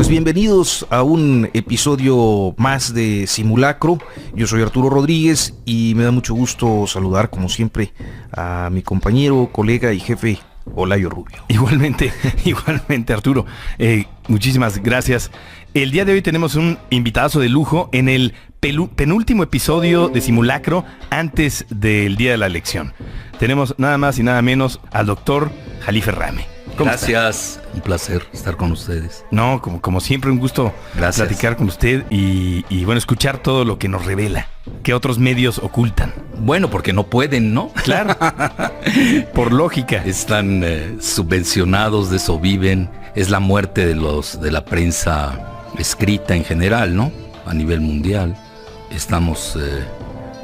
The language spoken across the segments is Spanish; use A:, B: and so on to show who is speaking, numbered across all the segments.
A: bienvenidos a un episodio más de Simulacro. Yo soy Arturo Rodríguez y me da mucho gusto saludar, como siempre, a mi compañero, colega y jefe, Olayo Rubio.
B: Igualmente Arturo, muchísimas gracias. El día de hoy tenemos un invitadazo de lujo en el penúltimo episodio de Simulacro antes del día de la elección. Tenemos nada más y nada menos al doctor Jalife Rame.
C: Gracias, está? Un placer estar con ustedes.
B: No, como siempre, un gusto platicar con usted y bueno, escuchar todo lo que nos revela, que otros medios ocultan.
C: Bueno, porque no pueden, ¿no?
B: Claro, por lógica.
C: Están subvencionados, de eso viven. Es la muerte de la prensa escrita en general, ¿no? A nivel mundial. Estamos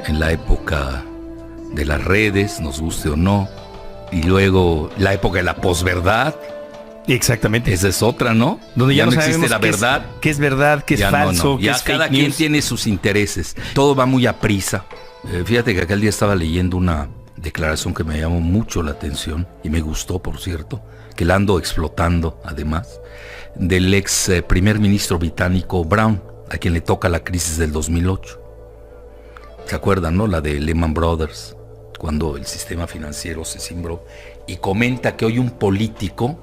C: en la época de las redes, nos guste o no. Y luego la época de la posverdad.
B: Exactamente.
C: Esa es otra, ¿no?
B: Donde ya no
C: existe la verdad.
B: ¿Qué es verdad? ¿Qué es falso?
C: Ya cada quien tiene sus intereses. Todo va muy a prisa. Fíjate que aquel día estaba leyendo una declaración que me llamó mucho la atención y me gustó, por cierto, que la ando explotando además, del ex primer ministro británico Brown, a quien le toca la crisis del 2008. ¿Se acuerdan, no? La de Lehman Brothers, cuando el sistema financiero se cimbró, y comenta que hoy un político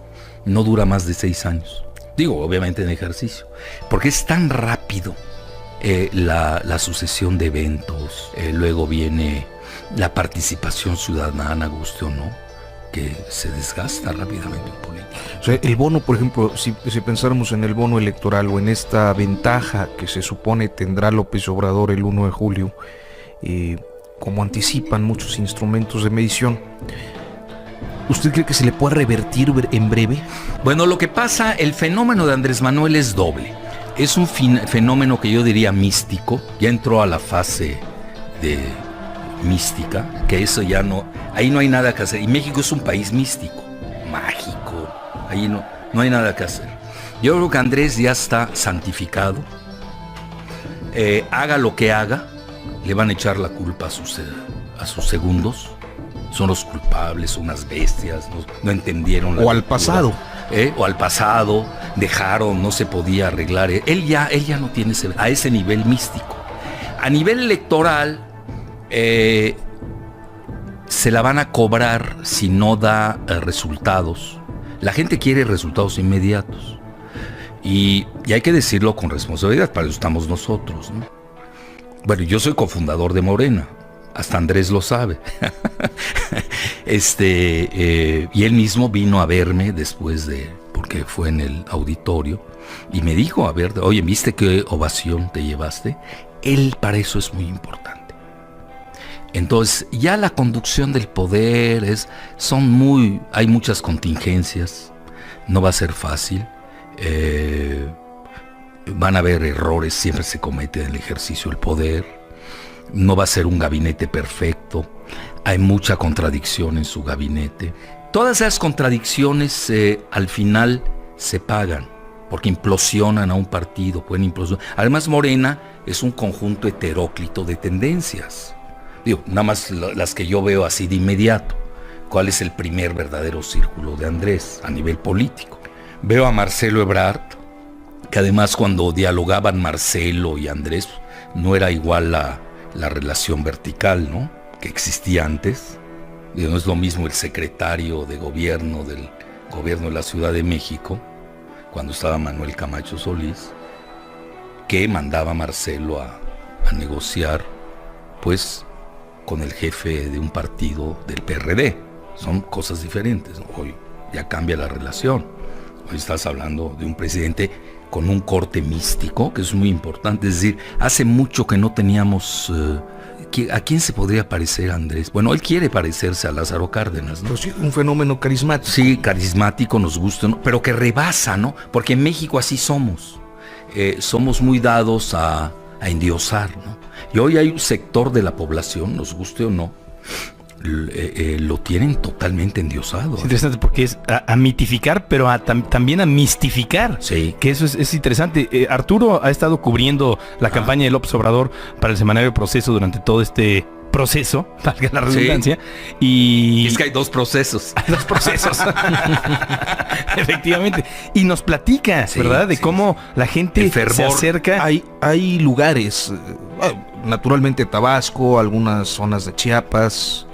C: no dura más de 6 años. Digo, obviamente en ejercicio, porque es tan rápido la sucesión de eventos, luego viene la participación ciudadana, guste o no, que se desgasta rápidamente un político.
A: O sea, el bono, por ejemplo, si pensáramos en el bono electoral o en esta ventaja que se supone tendrá López Obrador el 1 de julio, como anticipan muchos instrumentos de medición, ¿usted cree que se le puede revertir en breve?
C: Bueno, lo que pasa, el fenómeno de Andrés Manuel es doble. Es un fenómeno que yo diría místico. Ya entró a la fase de mística, que eso ya no... Ahí no hay nada que hacer. Y México es un país místico, mágico. Ahí no hay nada que hacer. Yo creo que Andrés ya está santificado. Haga lo que haga, le van a echar la culpa a sus segundos. Son los culpables, son unas bestias, no entendieron.
A: O al pasado.
C: O al pasado, dejaron, no se podía arreglar. Él ya no tiene a ese nivel místico. A nivel electoral, se la van a cobrar si no da resultados. La gente quiere resultados inmediatos. Y hay que decirlo con responsabilidad, para eso estamos nosotros, ¿no? Bueno, yo soy cofundador de Morena, hasta Andrés lo sabe. Y él mismo vino a verme porque fue en el auditorio, y me dijo, oye, ¿viste qué ovación te llevaste? Él para eso es muy importante. Entonces, ya la conducción del poder hay muchas contingencias, no va a ser fácil. Van a haber errores, siempre se comete en el ejercicio del poder. No va a ser un gabinete perfecto. Hay mucha contradicción en su gabinete. Todas esas contradicciones al final se pagan, porque implosionan a un partido, pueden implosionar. Además, Morena es un conjunto heteróclito de tendencias. Digo, nada más las que yo veo así de inmediato. ¿Cuál es el primer verdadero círculo de Andrés a nivel político? Veo a Marcelo Ebrard, que además cuando dialogaban Marcelo y Andrés, no era igual la relación vertical, ¿no?, que existía antes. Y no es lo mismo el secretario de gobierno del gobierno de la Ciudad de México, cuando estaba Manuel Camacho Solís, que mandaba a Marcelo a negociar, pues, con el jefe de un partido del PRD. Son cosas diferentes, ¿no? Hoy ya cambia la relación. Hoy estás hablando de un presidente con un corte místico, que es muy importante. Es decir, hace mucho que no teníamos... ¿A quién se podría parecer Andrés? Bueno, él quiere parecerse a Lázaro Cárdenas, ¿no?
A: Pues sí, un fenómeno carismático.
C: Sí, carismático, nos gusta, ¿no? Pero que rebasa, ¿no? Porque en México así somos. Somos muy dados a endiosar, ¿no? Y hoy hay un sector de la población, nos guste o no, lo tienen totalmente endiosado.
B: Es interesante porque es a mitificar, pero también a mistificar.
C: Sí.
B: Que eso es interesante. Arturo ha estado cubriendo la campaña de López Obrador para el semanario Proceso durante todo este proceso, valga la redundancia, y
C: es que hay dos procesos.
B: Hay dos procesos. Efectivamente. Y nos platica, ¿verdad? De cómo la gente se acerca.
A: Hay lugares, naturalmente Tabasco, algunas zonas de Chiapas,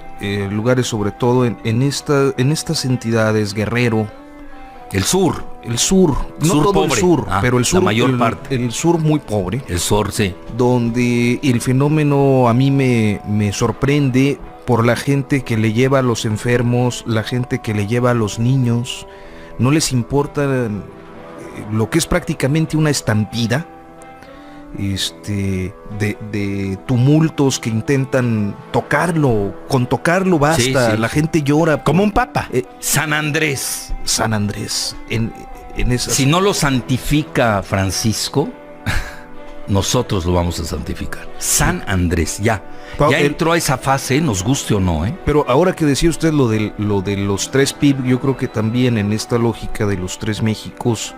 A: lugares sobre todo en estas entidades, Guerrero.
C: El sur,
A: no todo pobre. El sur, pero el sur,
C: la mayor parte.
A: El sur muy pobre.
C: El sur, sí.
A: Donde el fenómeno a mí me sorprende por la gente que le lleva a los enfermos, la gente que le lleva a los niños. No les importa lo que es prácticamente una estampida de tumultos que intentan tocarlo. Con tocarlo basta, la gente llora.
B: Como un papa.
C: San Andrés.
A: En esas...
C: Si no lo santifica Francisco, nosotros lo vamos a santificar. San Andrés, ya entró a esa fase, nos guste o no,
A: Pero ahora que decía usted lo de los tres PIB, yo creo que también en esta lógica de los tres Méxicos,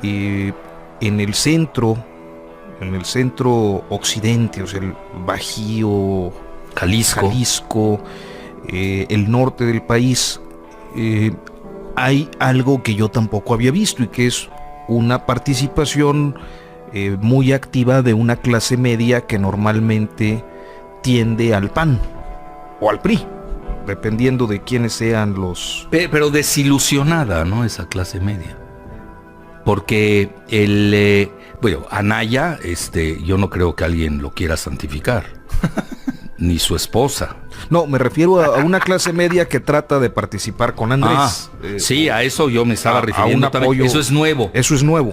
A: en el centro occidente, o sea, el Bajío, Jalisco, el norte del país, hay algo que yo tampoco había visto y que es una participación muy activa de una clase media que normalmente tiende al PAN o al PRI, dependiendo de quiénes sean los...
C: Pero desilusionada, ¿no? Esa clase media. Porque Anaya, yo no creo que alguien lo quiera santificar. Ni su esposa.
A: No, me refiero a una clase media que trata de participar con Andrés.
C: Sí, a eso yo me estaba refiriendo también. Eso es nuevo.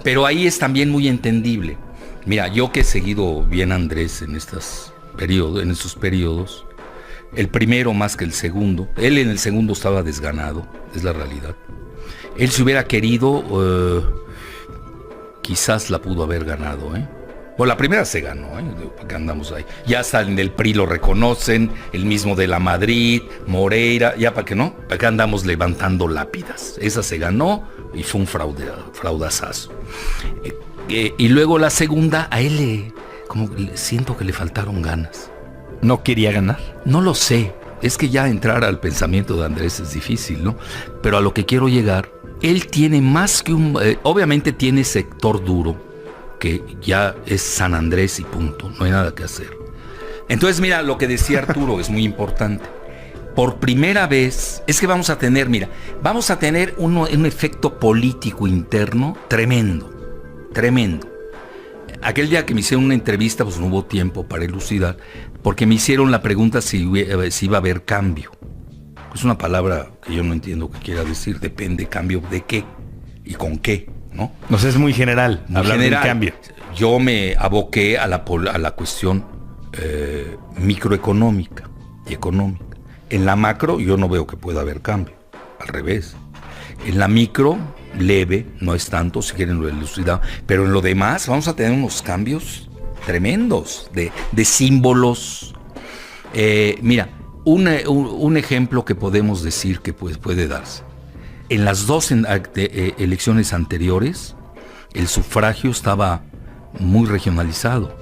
C: Pero ahí es también muy entendible. Mira, yo que he seguido bien a Andrés en estos periodos, el primero más que el segundo, él en el segundo estaba desganado, es la realidad. Él si hubiera querido, quizás la pudo haber ganado, Bueno, la primera se ganó, porque andamos ahí. Ya hasta en el PRI lo reconocen, el mismo de la Madrid, Moreira, ya para qué no, para que andamos levantando lápidas. Esa se ganó y fue un fraudazazo. Y luego la segunda, a él siento que le faltaron ganas.
B: ¿No quería ganar?
C: No lo sé, es que ya entrar al pensamiento de Andrés es difícil, ¿no? Pero a lo que quiero llegar, él tiene más que obviamente tiene sector duro, que ya es San Andrés y punto, no hay nada que hacer. Entonces mira, lo que decía Arturo es muy importante. Por primera vez, es que vamos a tener un efecto político interno tremendo. Aquel día que me hicieron una entrevista, pues no hubo tiempo para elucidar, porque me hicieron la pregunta si iba a haber cambio. Es una palabra que yo no entiendo qué quiera decir, depende, cambio de qué y con qué, ¿no?
B: No sé, es muy general, hablar del cambio.
C: Yo me aboqué a la cuestión microeconómica y económica. En la macro yo no veo que pueda haber cambio, al revés. En la micro, leve, no es tanto, si quieren lo elucidado, pero en lo demás vamos a tener unos cambios tremendos de símbolos. Mira, un ejemplo que podemos decir que puede darse. En las dos elecciones anteriores, el sufragio estaba muy regionalizado.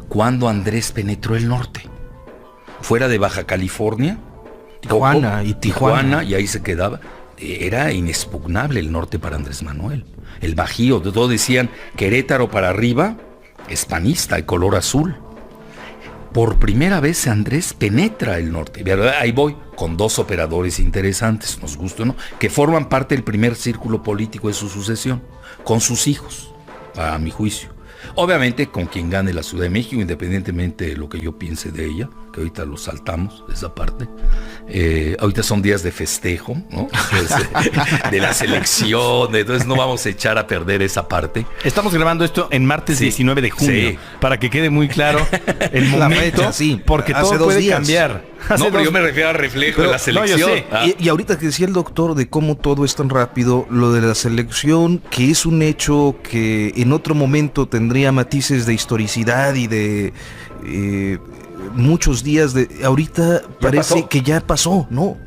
C: Cuando Andrés penetró el norte, fuera de Baja California, Tijuana, y ahí se quedaba, era inexpugnable el norte para Andrés Manuel. El Bajío, de todo decían, Querétaro para arriba, es panista, de color azul. Por primera vez Andrés penetra el norte. Ahí voy, con dos operadores interesantes, nos gusta o no, que forman parte del primer círculo político de su sucesión, con sus hijos, a mi juicio. Obviamente con quien gane la Ciudad de México, independientemente de lo que yo piense de ella, que ahorita lo saltamos, esa parte. Ahorita son días de festejo, ¿no? De la selección, entonces no vamos a echar a perder esa parte.
B: Estamos grabando esto en martes 19 de junio, para que quede muy claro el momento, porque
A: hace
B: todo puede
A: días.
B: Cambiar.
C: Pero yo me refiero al reflejo de la selección.
B: No, yo sé.
A: Y ahorita que decía el doctor de cómo todo es tan rápido, lo de la selección, que es un hecho que en otro momento tendría matices de historicidad y de muchos días ahorita parece que ya pasó, ¿no?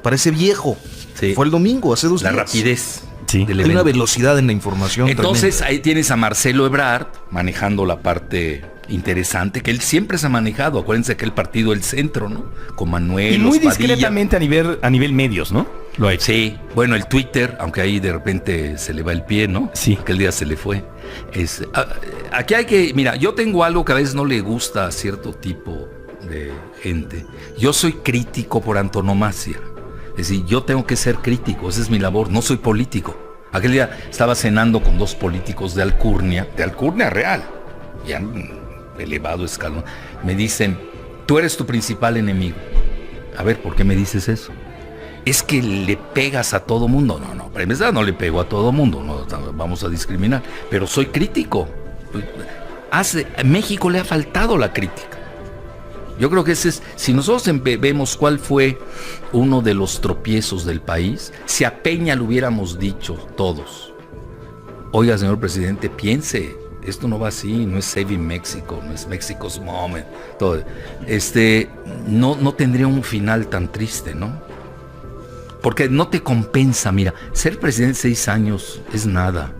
A: Parece viejo.
C: Sí.
A: Fue el domingo, hace 2 días.
C: La rapidez.
B: Sí.
A: Hay una velocidad en la información.
C: Entonces
A: tremenda.
C: ahí tienes a Marcelo Ebrard manejando la parte interesante, que él siempre se ha manejado. Acuérdense que el partido del centro, ¿no? Con Manuel,
B: y muy
C: Padilla.
B: discretamente a nivel medios, ¿no? Lo ha hecho.
C: Sí, bueno, el Twitter, aunque ahí de repente se le va el pie, ¿no?
B: Sí.
C: Aquel día se le fue. Aquí hay que, mira, yo tengo algo que a veces no le gusta a cierto tipo de gente. Yo soy crítico por antonomasia. Es decir, yo tengo que ser crítico, esa es mi labor, no soy político. Aquel día estaba cenando con 2 políticos de Alcurnia real, ya elevado escalón. Me dicen, tú eres tu principal enemigo. A ver, ¿por qué me dices eso? Es que le pegas a todo mundo. No, para empezar no le pego a todo mundo, no vamos a discriminar, pero soy crítico. A México le ha faltado la crítica. Yo creo que ese es, si nosotros vemos cuál fue uno de los tropiezos del país, si a Peña le hubiéramos dicho todos, oiga, señor presidente, piense, esto no va así, no es Saving Mexico, no es Mexico's Moment, todo, no tendría un final tan triste, ¿no? Porque no te compensa, mira, ser presidente 6 años es nada.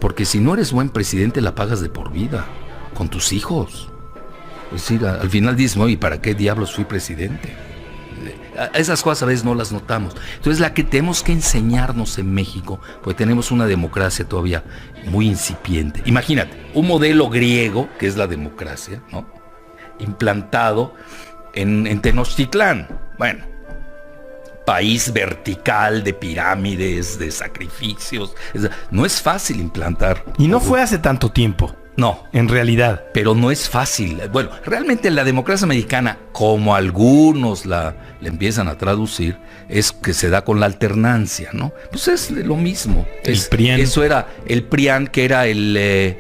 C: Porque si no eres buen presidente la pagas de por vida, con tus hijos. Es decir, al final dices, ¿y para qué diablos fui presidente? Esas cosas a veces no las notamos. Entonces la que tenemos que enseñarnos en México, pues tenemos una democracia todavía muy incipiente. Imagínate, un modelo griego, que es la democracia, ¿no? Implantado en Tenochtitlán. Bueno, país vertical de pirámides, de sacrificios. No es fácil implantar.
B: Y no fue hace tanto tiempo.
C: No,
B: en realidad.
C: Pero no es fácil. Bueno, realmente la democracia americana, como algunos la empiezan a traducir, es que se da con la alternancia, ¿no? Pues es lo mismo.
B: El PRIAN.
C: Eso era el PRIAN, que era el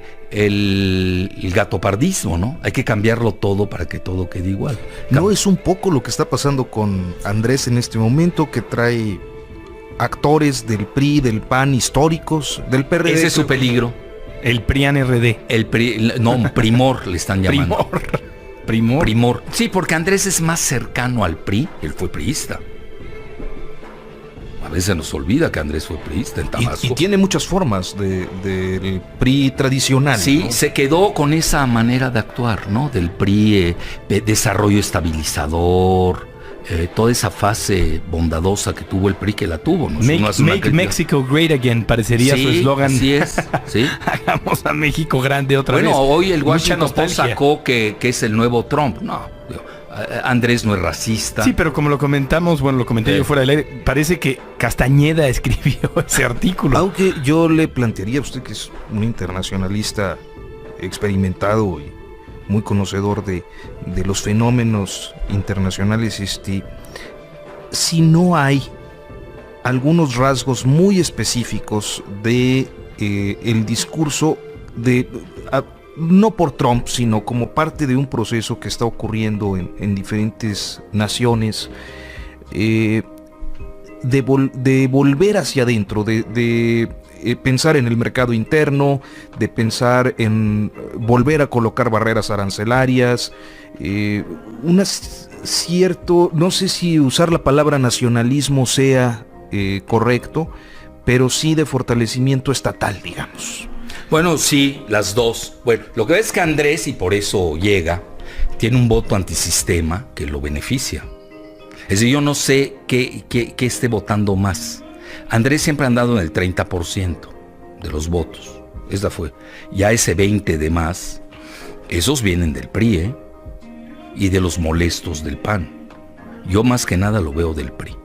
C: gatopardismo, ¿no? Hay que cambiarlo todo para que todo quede igual.
A: ¿No es un poco lo que está pasando con Andrés en este momento, que trae actores del PRI, del PAN, históricos, del PRD?
C: Ese es su peligro.
B: El PRIAN RD.
C: Primor le están llamando.
B: Primor.
C: Sí, porque Andrés es más cercano al PRI. Él fue priista. A veces nos olvida que Andrés fue priista en Tabasco.
A: Y tiene muchas formas del PRI tradicional.
C: Sí,
A: ¿no?
C: Se quedó con esa manera de actuar, ¿no? Del PRI, desarrollo estabilizador. Toda esa fase bondadosa que tuvo el PRI, que la tuvo, ¿no?
B: Make Mexico Great Again, parecería su eslogan.
C: Así es, sí.
B: Hagamos a México grande otra vez.
C: Bueno, hoy el Washington Post sacó que es el nuevo Trump. No, Andrés no es racista.
B: Sí, pero como lo comentamos, lo comenté yo fuera del aire, parece que Castañeda escribió ese artículo.
A: Aunque yo le plantearía a usted, que es un internacionalista experimentado y muy conocedor de los fenómenos internacionales, si no hay algunos rasgos muy específicos de el discurso no por Trump, sino como parte de un proceso que está ocurriendo en diferentes naciones, de volver hacia adentro, de pensar en el mercado interno, de pensar en volver a colocar barreras arancelarias, no sé si usar la palabra nacionalismo sea correcto, pero sí de fortalecimiento estatal, digamos.
C: Bueno, sí, las dos. Bueno, lo que ves es que Andrés, y por eso llega, tiene un voto antisistema que lo beneficia. Es decir, yo no sé qué esté votando más. Andrés siempre ha andado en el 30% de los votos. Esa fue. Ya ese 20% de más, esos vienen del PRI, y de los molestos del PAN. Yo más que nada lo veo del PRI.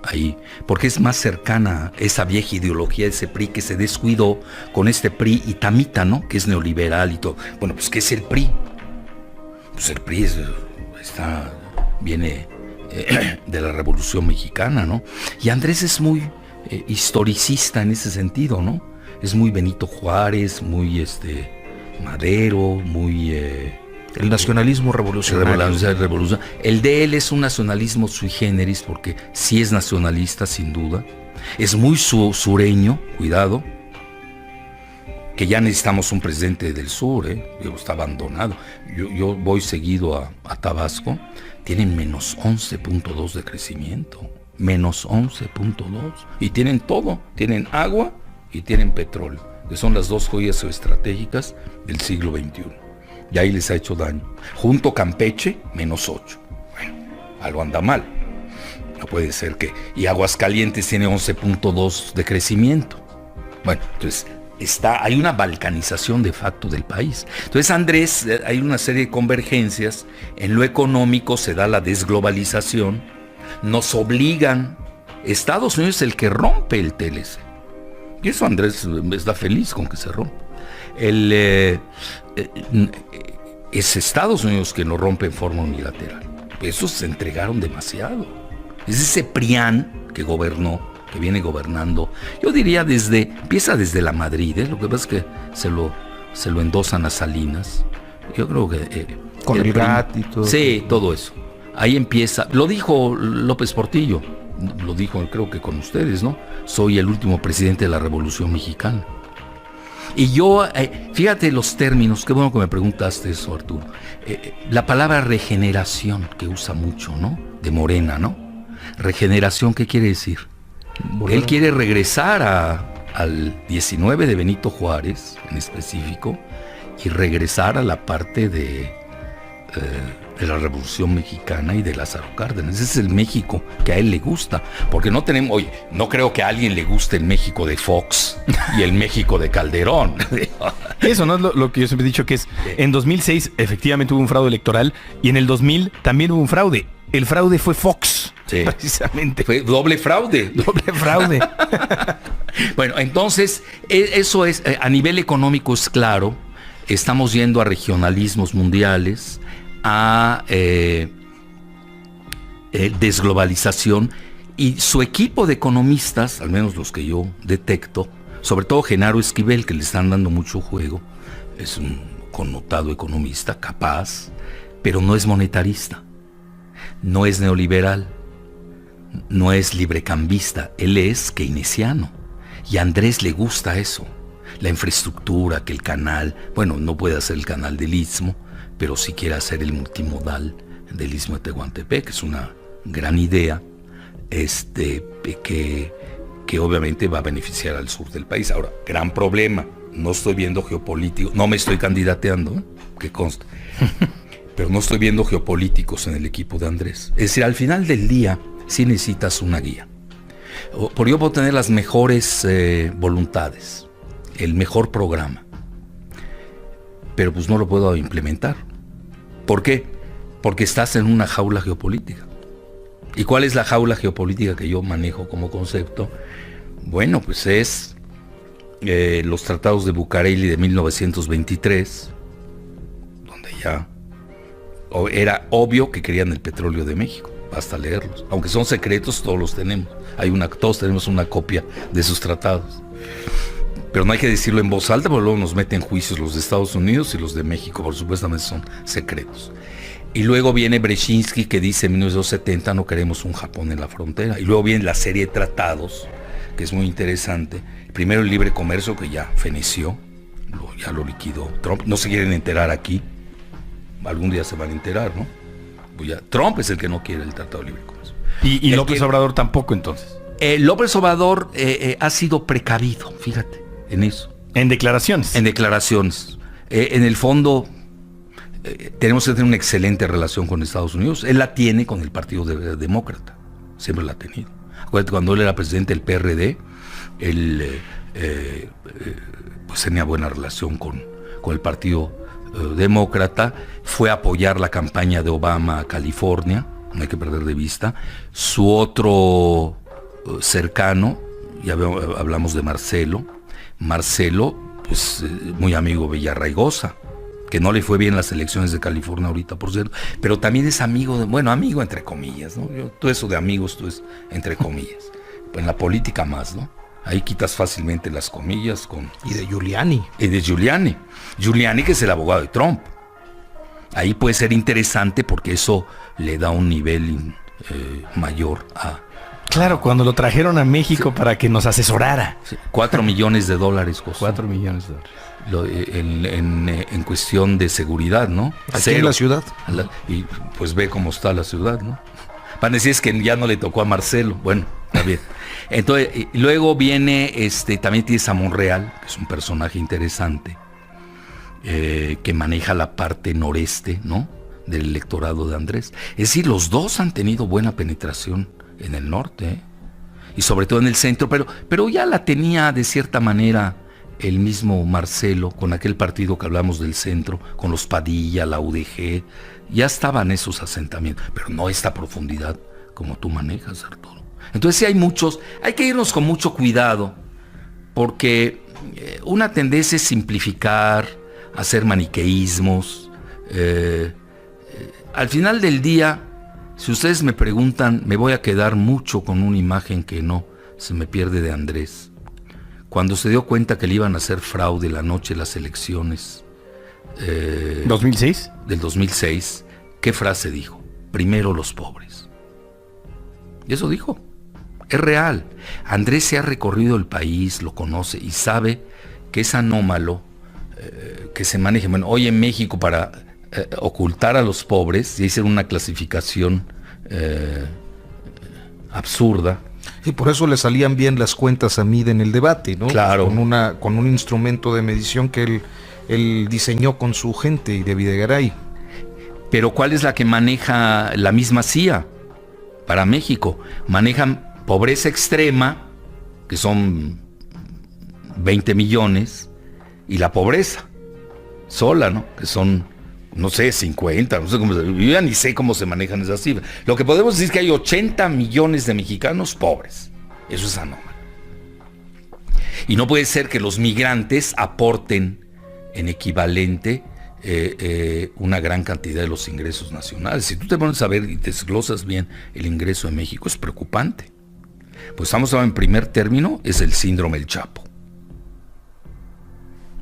C: Ahí, porque es más cercana esa vieja ideología de ese PRI que se descuidó con este PRI itamita, ¿no? Que es neoliberal y todo. Bueno, pues ¿qué es el PRI? Pues el PRI viene de la Revolución Mexicana, ¿no? Y Andrés es muy historicista en ese sentido, ¿no? Es muy Benito Juárez, muy Madero, muy...
A: el nacionalismo revolucionario.
C: El de él es un nacionalismo sui generis, porque sí es nacionalista, sin duda. Es muy sureño, cuidado. Que ya necesitamos un presidente del sur, está abandonado. Yo voy seguido a Tabasco. Tienen menos 11.2 de crecimiento. Menos 11.2. Y tienen todo. Tienen agua y tienen petróleo, que son las dos joyas estratégicas del siglo XXI. y ahí les ha hecho daño. Junto Campeche, -8. Bueno, algo anda mal. No puede ser que... Y Aguascalientes tiene 11.2 de crecimiento. Bueno, entonces hay una balcanización de facto del país. Entonces, Andrés, hay una serie de convergencias. En lo económico se da la desglobalización. Nos obligan... Estados Unidos es el que rompe el TLC. Y eso Andrés está feliz con que se rompa. Es Estados Unidos que lo rompe en forma unilateral. Esos se entregaron demasiado. Es ese PRIAN que gobernó, que viene gobernando, yo diría empieza desde la Madrid, lo que pasa es que se lo endosan a Salinas. Yo creo que...
A: con el GATT y todo.
C: Sí, todo eso. Ahí empieza, lo dijo López Portillo, lo dijo creo que con ustedes, ¿no? Soy el último presidente de la Revolución Mexicana. Y yo, fíjate los términos, qué bueno que me preguntaste eso, Arturo. La palabra regeneración, que usa mucho, ¿no? De Morena, ¿no? Regeneración, ¿qué quiere decir? Él quiere regresar al 19 de Benito Juárez, en específico, y regresar a la parte de la Revolución Mexicana y de Lázaro Cárdenas. Ese es el México que a él le gusta, porque no tenemos, oye, no creo que a alguien le guste el México de Fox y el México de Calderón.
B: Eso no es lo que yo siempre he dicho, que es, en 2006 efectivamente hubo un fraude electoral y en el 2000 también hubo un fraude. El fraude fue Fox,
C: sí,
B: precisamente.
C: Fue doble fraude.
B: Doble fraude.
C: Bueno, entonces, eso es, a nivel económico es claro, estamos yendo a regionalismos mundiales, a desglobalización, y su equipo de economistas, al menos los que yo detecto, sobre todo Genaro Esquivel, que le están dando mucho juego, es un connotado economista, capaz, pero no es monetarista, no es neoliberal, no es librecambista, él es keynesiano, y a Andrés le gusta eso, la infraestructura, que el canal, bueno, no puede hacer el canal del Istmo, pero sí quiere hacer el multimodal del Istmo de Tehuantepec, que es una gran idea, que obviamente va a beneficiar al sur del país. Ahora, gran problema, no estoy viendo geopolítico, no me estoy candidateando, que consta, pero no estoy viendo geopolíticos en el equipo de Andrés. Es decir, al final del día, sí necesitas una guía. Por yo puedo tener las mejores voluntades, el mejor programa, pero pues no lo puedo implementar. ¿Por qué? Porque estás en una jaula geopolítica. ¿Y cuál es la jaula geopolítica que yo manejo como concepto? Bueno, pues es los tratados de Bucareli de 1923, donde ya era obvio que querían el petróleo de México. Basta leerlos. Aunque son secretos, todos los tenemos. Todos tenemos una copia de esos tratados. Pero no hay que decirlo en voz alta, porque luego nos meten juicios los de Estados Unidos y los de México, por supuestamente son secretos. Y luego viene Brzezinski, que dice en 1970 no queremos un Japón en la frontera. Y luego viene la serie de tratados, que es muy interesante. Primero el libre comercio, que ya feneció, ya lo liquidó Trump. No se quieren enterar aquí. Algún día se van a enterar, ¿no? Pues ya, Trump es el que no quiere el tratado de libre comercio.
B: Y López Obrador tampoco, entonces.
C: López Obrador ha sido precavido, fíjate, en eso.
B: En declaraciones.
C: En declaraciones. En el fondo, tenemos que tener una excelente relación con Estados Unidos. Él la tiene con el Partido Demócrata. Siempre la ha tenido. Acuérdate, cuando él era presidente del PRD, él pues tenía buena relación con el Partido Demócrata. Fue a apoyar la campaña de Obama a California. No hay que perder de vista. Su otro cercano, ya hablamos de Marcelo, pues muy amigo Villarraigosa, que no le fue bien las elecciones de California ahorita, por cierto, pero también es amigo, amigo entre comillas, ¿no? Todo eso de amigos, todo es entre comillas. En la política más, ¿no? Ahí quitas fácilmente las comillas con...
A: Y de Giuliani.
C: Y de Giuliani. Giuliani, que es el abogado de Trump. Ahí puede ser interesante porque eso le da un nivel mayor a...
B: Claro, cuando lo trajeron a México, sí, para que nos asesorara.
C: Sí, $4 millones costó.
B: 4 millones de dólares.
C: En cuestión de seguridad, ¿no?
A: Aquí en la ciudad.
C: Y pues ve cómo está la ciudad, ¿no? Van a decir es que ya no le tocó a Marcelo. Bueno, está bien. Entonces, luego viene, también tienes a Monreal, que es un personaje interesante. que maneja la parte noreste, ¿no?, del electorado de Andrés. Es decir, los dos han tenido buena penetración en el norte, y sobre todo en el centro, pero ya la tenía de cierta manera el mismo Marcelo, con aquel partido que hablamos del centro, con los Padilla, la UDG, ya estaban esos asentamientos, pero no esta profundidad como tú manejas, Arturo. Entonces sí hay que irnos con mucho cuidado, porque una tendencia es simplificar, hacer maniqueísmos. Al final del día, si ustedes me preguntan, me voy a quedar mucho con una imagen que no se me pierde de Andrés. Cuando se dio cuenta que le iban a hacer fraude la noche de las elecciones
B: ¿2006?
C: Del 2006, ¿qué frase dijo? Primero los pobres. Y eso dijo. Es real. Andrés se ha recorrido el país, lo conoce y sabe que es anómalo que se maneje. Bueno, hoy en México, para ocultar a los pobres y hacer una clasificación absurda.
A: Y por eso le salían bien las cuentas a Mid en el debate, ¿no?
C: Claro.
A: Con un instrumento de medición que él diseñó con su gente y de Videgaray.
C: Pero ¿cuál es la que maneja la misma CIA para México? Manejan pobreza extrema, que son 20 millones, y la pobreza sola, ¿no?, que son, no sé, 50, no sé cómo, yo ya ni sé cómo se manejan esas cifras. Lo que podemos decir es que hay 80 millones de mexicanos pobres. Eso es anómalo. Y no puede ser que los migrantes aporten en equivalente una gran cantidad de los ingresos nacionales. Si tú te pones a ver y desglosas bien el ingreso de México, es preocupante. Pues estamos hablando en primer término, es el síndrome del Chapo.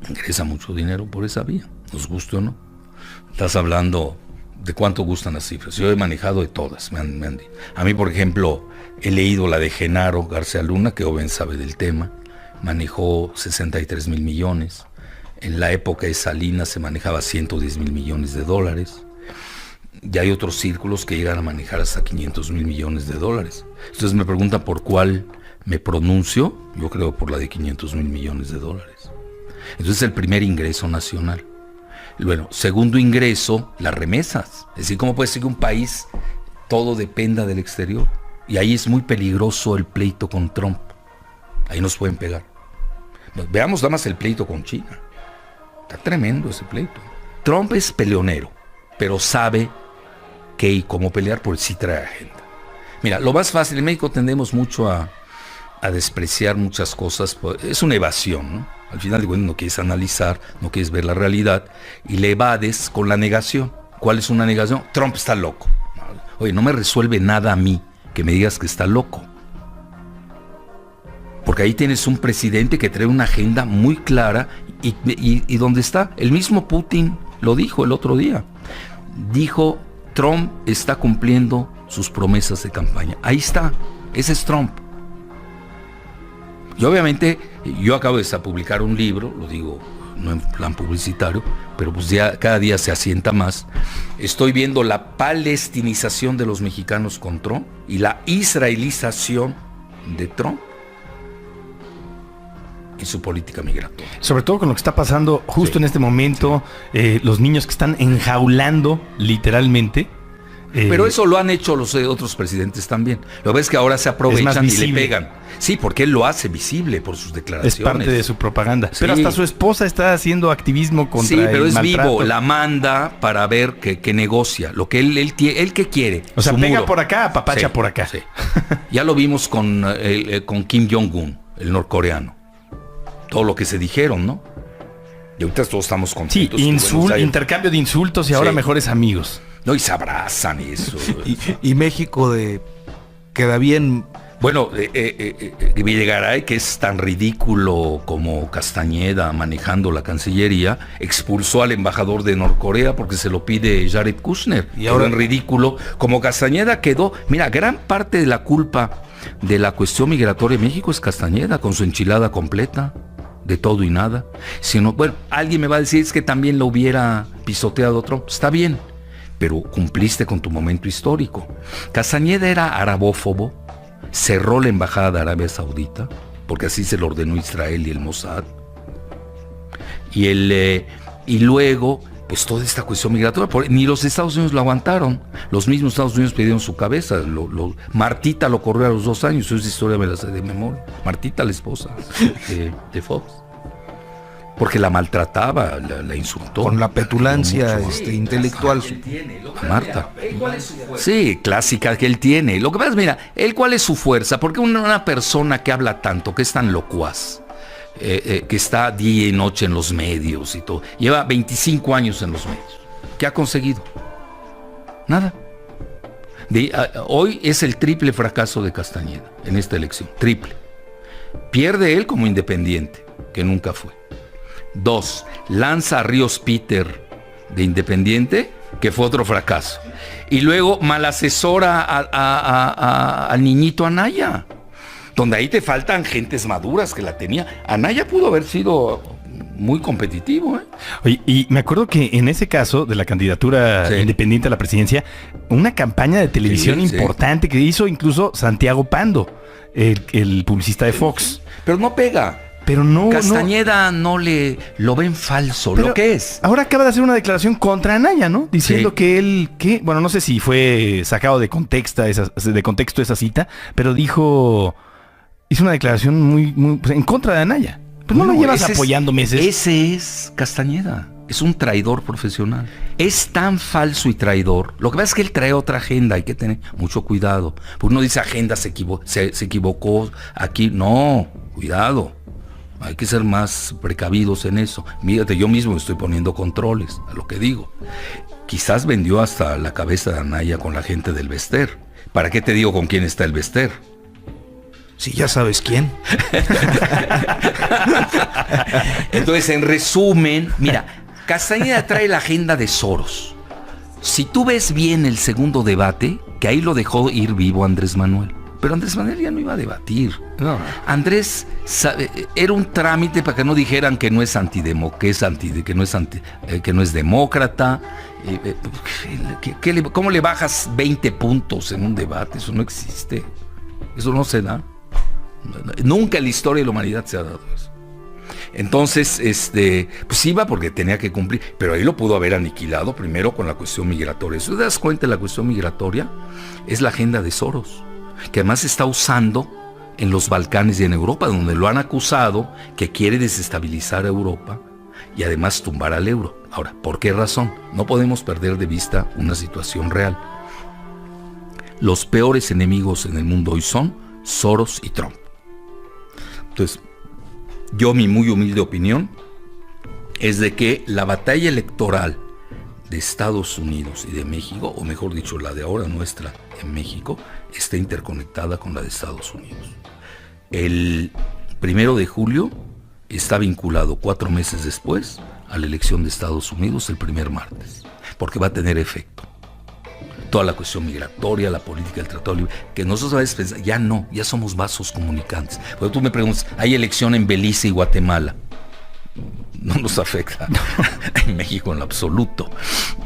C: Ingresa mucho dinero por esa vía, nos guste o no. Estás hablando de cuánto gustan las cifras. Yo he manejado de todas. A mí, por ejemplo, he leído la de Genaro García Luna, que Oben sabe del tema. Manejó 63 mil millones. En la época de Salinas se manejaba 110 mil millones de dólares. Y hay otros círculos que llegan a manejar hasta 500 mil millones de dólares. Entonces me preguntan por cuál me pronuncio. Yo creo por la de 500 mil millones de dólares. Entonces el primer ingreso nacional. Bueno, segundo ingreso, las remesas. Es decir, ¿cómo puede ser que un país todo dependa del exterior? Y ahí es muy peligroso el pleito con Trump. Ahí nos pueden pegar. Veamos nada más el pleito con China. Está tremendo ese pleito. Trump es peleonero, pero sabe qué y cómo pelear, porque sí trae agenda. Mira, lo más fácil, en México tendemos mucho a despreciar muchas cosas. Es una evasión, ¿no? Al final de cuentas no quieres analizar, no quieres ver la realidad y le evades con la negación. ¿Cuál es una negación? Trump está loco. Oye, no me resuelve nada a mí que me digas que está loco. Porque ahí tienes un presidente que trae una agenda muy clara y ¿dónde está? El mismo Putin lo dijo el otro día. Dijo, Trump está cumpliendo sus promesas de campaña. Ahí está, ese es Trump. Y obviamente yo acabo de publicar un libro, lo digo no en plan publicitario, pero pues ya cada día se asienta más. Estoy viendo la palestinización de los mexicanos con Trump y la israelización de Trump en su política migratoria.
B: Sobre todo con lo que está pasando justo en este momento, los niños que están enjaulando literalmente.
C: Pero eso lo han hecho los otros presidentes también. Lo ves que ahora se aprovechan y le pegan. Sí, porque él lo hace visible por sus declaraciones.
B: Es parte de su propaganda. Sí. Pero hasta su esposa está haciendo activismo contra el
C: pero es
B: maltrato.
C: Vivo, la manda para ver que negocia. Lo que él que quiere.
B: O sea, pega
C: muro.
B: Por acá, papacha por acá.
C: Sí. Ya lo vimos con Kim Jong-un, el norcoreano. Todo lo que se dijeron, ¿no? Y ahorita todos estamos contentos.
B: Sí, intercambio de insultos y ahora mejores amigos.
C: No, y se abrazan y eso.
A: y México queda bien.
C: Bueno, Videgaray, que es tan ridículo como Castañeda manejando la Cancillería, expulsó al embajador de Norcorea porque se lo pide Jared Kushner. Y ahora en ridículo, como Castañeda quedó. Mira, gran parte de la culpa de la cuestión migratoria en México es Castañeda, con su enchilada completa, de todo y nada. Bueno, alguien me va a decir, es que también lo hubiera pisoteado Trump. Está bien, pero cumpliste con tu momento histórico. Castañeda era arabófobo, cerró la embajada de Arabia Saudita, porque así se lo ordenó Israel y el Mossad. Y Y luego, pues toda esta cuestión migratoria, ni los Estados Unidos lo aguantaron. Los mismos Estados Unidos pidieron su cabeza. Martita lo corrió a los 2 años, esa historia me la sé de memoria. Martita, la esposa de Fox. Porque la maltrataba, la insultó.
A: Con la petulancia intelectual.
C: Marta. Sí, clásica que él tiene. Lo que pasa es, mira, ¿cuál es su fuerza? Porque una persona que habla tanto, que es tan locuaz, que está día y noche en los medios y todo, lleva 25 años en los medios. ¿Qué ha conseguido? Nada. Hoy es el triple fracaso de Castañeda en esta elección. Triple. Pierde él como independiente, que nunca fue. 2, lanza a Ríos Peter de independiente, que fue otro fracaso. Y luego mal asesora al niñito Anaya, donde ahí te faltan gentes maduras que la tenía. Anaya pudo haber sido muy competitivo.
B: Oye, y me acuerdo que en ese caso de la candidatura independiente a la presidencia, una campaña de televisión importante que hizo incluso Santiago Pando, el publicista de Fox.
C: Pero no pega.
B: Pero no.
C: Castañeda no lo ven falso, pero lo que es.
B: Ahora acaba de hacer una declaración contra Anaya, ¿no? Diciendo que él, bueno, no sé si fue sacado de contexto esa cita, pero hizo una declaración muy pues, en contra de Anaya. Pues no lo llevas apoyando meses.
C: Ese es Castañeda. Es un traidor profesional. Es tan falso y traidor. Lo que pasa es que él trae otra agenda. Hay que tener mucho cuidado. Porque uno dice agenda, se equivocó aquí. No, cuidado. Hay que ser más precavidos en eso. Mírate, yo mismo estoy poniendo controles a lo que digo. Quizás vendió hasta la cabeza de Anaya con la gente del Bester. ¿Para qué te digo con quién está el Bester?
A: Sí, ya sabes quién.
C: Entonces, en resumen, mira, Castañeda trae la agenda de Soros. Si tú ves bien el segundo debate, que ahí lo dejó ir vivo Andrés Manuel. Pero Andrés Manuel ya no iba a debatir. No. Andrés era un trámite para que no dijeran que no es que no es demócrata. ¿Cómo le bajas 20 puntos en un debate? Eso no existe. Eso no se da. Nunca en la historia de la humanidad se ha dado eso. Entonces, pues iba porque tenía que cumplir, pero ahí lo pudo haber aniquilado primero con la cuestión migratoria. Si te das cuenta, la cuestión migratoria es la agenda de Soros, que además se está usando en los Balcanes y en Europa, donde lo han acusado que quiere desestabilizar a Europa y además tumbar al euro. Ahora, ¿por qué razón? No podemos perder de vista una situación real. Los peores enemigos en el mundo hoy son Soros y Trump. Entonces, mi muy humilde opinión es de que la batalla electoral de Estados Unidos y de México, o mejor dicho, la de ahora nuestra en México, está interconectada con la de Estados Unidos. El 1 de julio está vinculado 4 meses después a la elección de Estados Unidos el primer martes, porque va a tener efecto. Toda la cuestión migratoria, la política del Tratado Libre, que nosotros a veces pensamos, ya somos vasos comunicantes. Porque tú me preguntas, hay elección en Belice y Guatemala. No nos afecta. En México en lo absoluto.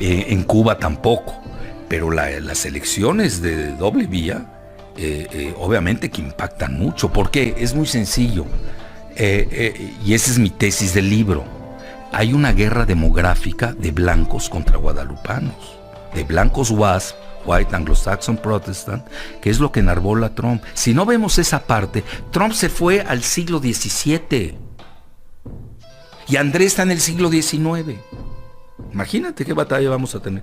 C: En Cuba tampoco. Pero las elecciones de doble vía, obviamente que impactan mucho. Porque es muy sencillo. Y esa es mi tesis del libro. Hay una guerra demográfica de blancos contra guadalupanos. De blancos WASP, White Anglo-Saxon Protestant, que es lo que enarbola Trump. Si no vemos esa parte, Trump se fue al siglo XVII y Andrés está en el siglo XIX. Imagínate qué batalla vamos a tener.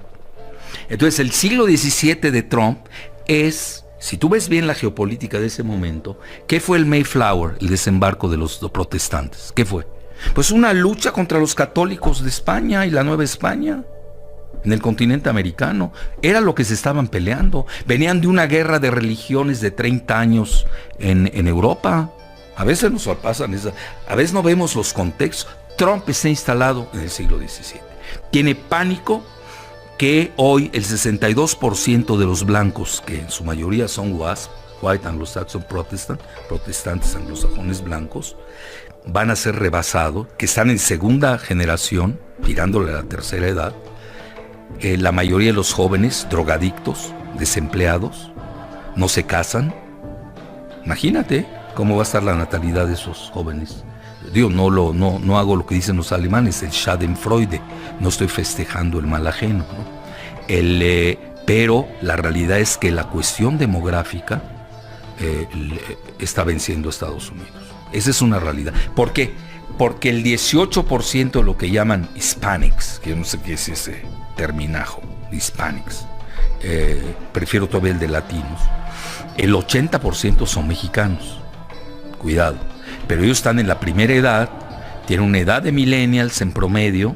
C: Entonces el siglo XVII de Trump es, si tú ves bien la geopolítica de ese momento, ¿qué fue el Mayflower, el desembarco de los protestantes? ¿Qué fue? Pues una lucha contra los católicos de España y la Nueva España. En el continente americano, era lo que se estaban peleando. Venían de una guerra de religiones de 30 años en Europa. A veces nos pasan esas, a veces no vemos los contextos. Trump está instalado en el siglo XVII. Tiene pánico que hoy el 62% de los blancos, que en su mayoría son WASP, White Anglo-Saxon Protestant, protestantes anglosajones blancos, van a ser rebasados, que están en segunda generación, tirándole a la tercera edad. La mayoría de los jóvenes, drogadictos, desempleados, no se casan. Imagínate cómo va a estar la natalidad de esos jóvenes Digo, no hago lo que dicen los alemanes, el Schadenfreude, no estoy festejando el mal ajeno, ¿no? Pero la realidad es que la cuestión demográfica está venciendo a Estados Unidos. Esa es una realidad. ¿Por qué? Porque el 18% de lo que llaman Hispanics, que yo no sé qué es ese terminajo, Hispanics, prefiero todavía el de latinos, el 80% son mexicanos. Cuidado. Pero ellos están en la primera edad, tienen una edad de millennials en promedio,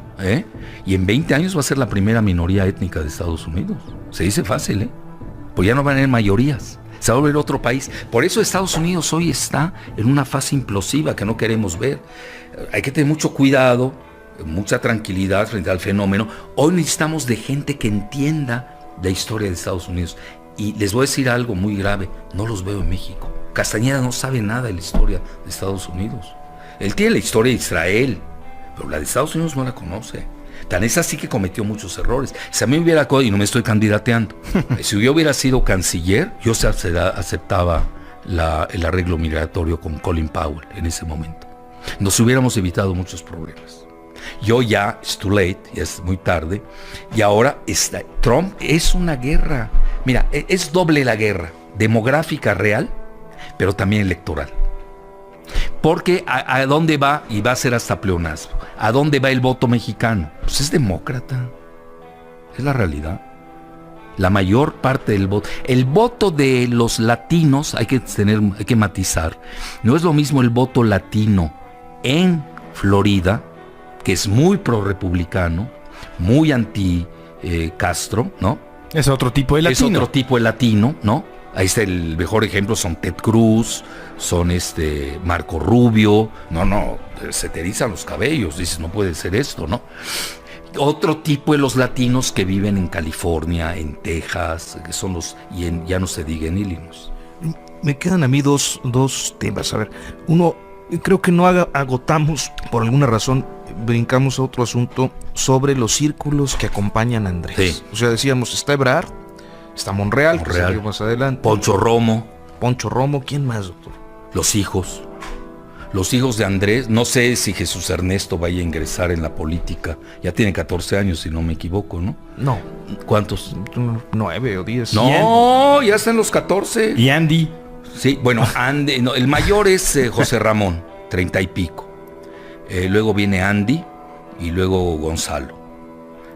C: y en 20 años va a ser la primera minoría étnica de Estados Unidos. Se dice fácil, pues ya no van a haber mayorías. Se va a volver otro país. Por eso Estados Unidos hoy está en una fase implosiva que no queremos ver. Hay que tener mucho cuidado, mucha tranquilidad frente al fenómeno. Hoy necesitamos de gente que entienda la historia de Estados Unidos. Y les voy a decir algo muy grave, no los veo en México. Castañeda no sabe nada de la historia de Estados Unidos. Él tiene la historia de Israel, pero la de Estados Unidos no la conoce. Tan es así que cometió muchos errores. Si a mí me hubiera, y no me estoy candidateando, si yo hubiera sido canciller, yo aceptaba el arreglo migratorio con Colin Powell en ese momento. Nos hubiéramos evitado muchos problemas. Yo ya, it's too late, ya es muy tarde, y ahora Trump es una guerra. Mira, es doble la guerra, demográfica real, pero también electoral. Porque ¿a dónde va? Y va a ser hasta pleonasmo. ¿A dónde va el voto mexicano? Pues es demócrata. Es la realidad. La mayor parte del voto. El voto de los latinos, hay que matizar. No es lo mismo el voto latino en Florida, que es muy pro-republicano, muy anti-Castro, ¿no?
B: Es otro tipo de latino.
C: Es otro tipo de latino, ¿no? Ahí está el mejor ejemplo, son Ted Cruz, son Marco Rubio. No, se te erizan los cabellos, dices, no puede ser esto, ¿no? Otro tipo de los latinos que viven en California, en Texas, que son ya no se diga en Illinois.
A: Me quedan a mí dos temas. A ver, uno, creo que no agotamos, por alguna razón, brincamos a otro asunto sobre los círculos que acompañan a Andrés.
C: Sí.
A: O sea, decíamos, está Ebrard, está Monreal, que salió más adelante.
C: Poncho Romo,
A: ¿quién más, doctor?
C: Los hijos de Andrés. No sé si Jesús Ernesto vaya a ingresar en la política. Ya tiene 14 años, si no me equivoco, ¿no?
A: No.
C: ¿Cuántos?
A: 9 o 10.
C: No, ya están los 14.
B: ¿Y Andy?
C: Sí, bueno, Andy, no, el mayor es José Ramón, 30 y pico. Luego viene Andy y luego Gonzalo.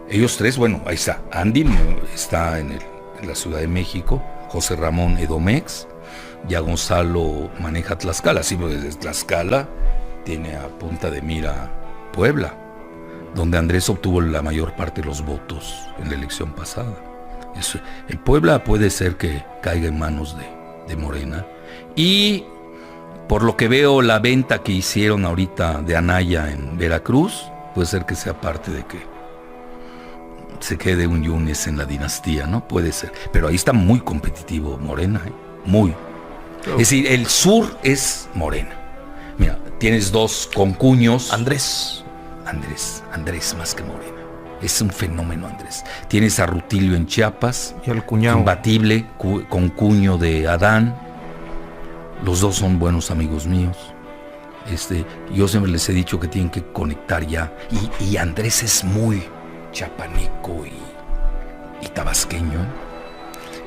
C: Ellos tres, bueno, ahí está. Andy está en la Ciudad de México, José Ramón Edomex, ya Gonzalo maneja Tlaxcala, sí, pero desde Tlaxcala tiene a punta de mira Puebla, donde Andrés obtuvo la mayor parte de los votos en la elección pasada. El Puebla puede ser que caiga en manos de Morena, y por lo que veo la venta que hicieron ahorita de Anaya en Veracruz, puede ser que sea parte de que se quede un Yunes en la dinastía, ¿no? Puede ser. Pero ahí está muy competitivo Morena, muy. Es decir, el sur es Morena. Mira, tienes dos concuños.
A: Andrés
C: más que Morena. Es un fenómeno, Andrés. Tienes a Rutilio en Chiapas,
A: y al cuñado
C: imbatible, concuño de Adán. Los dos son buenos amigos míos. Yo siempre les he dicho que tienen que conectar ya. Y Andrés es muy chapaneco y tabasqueño.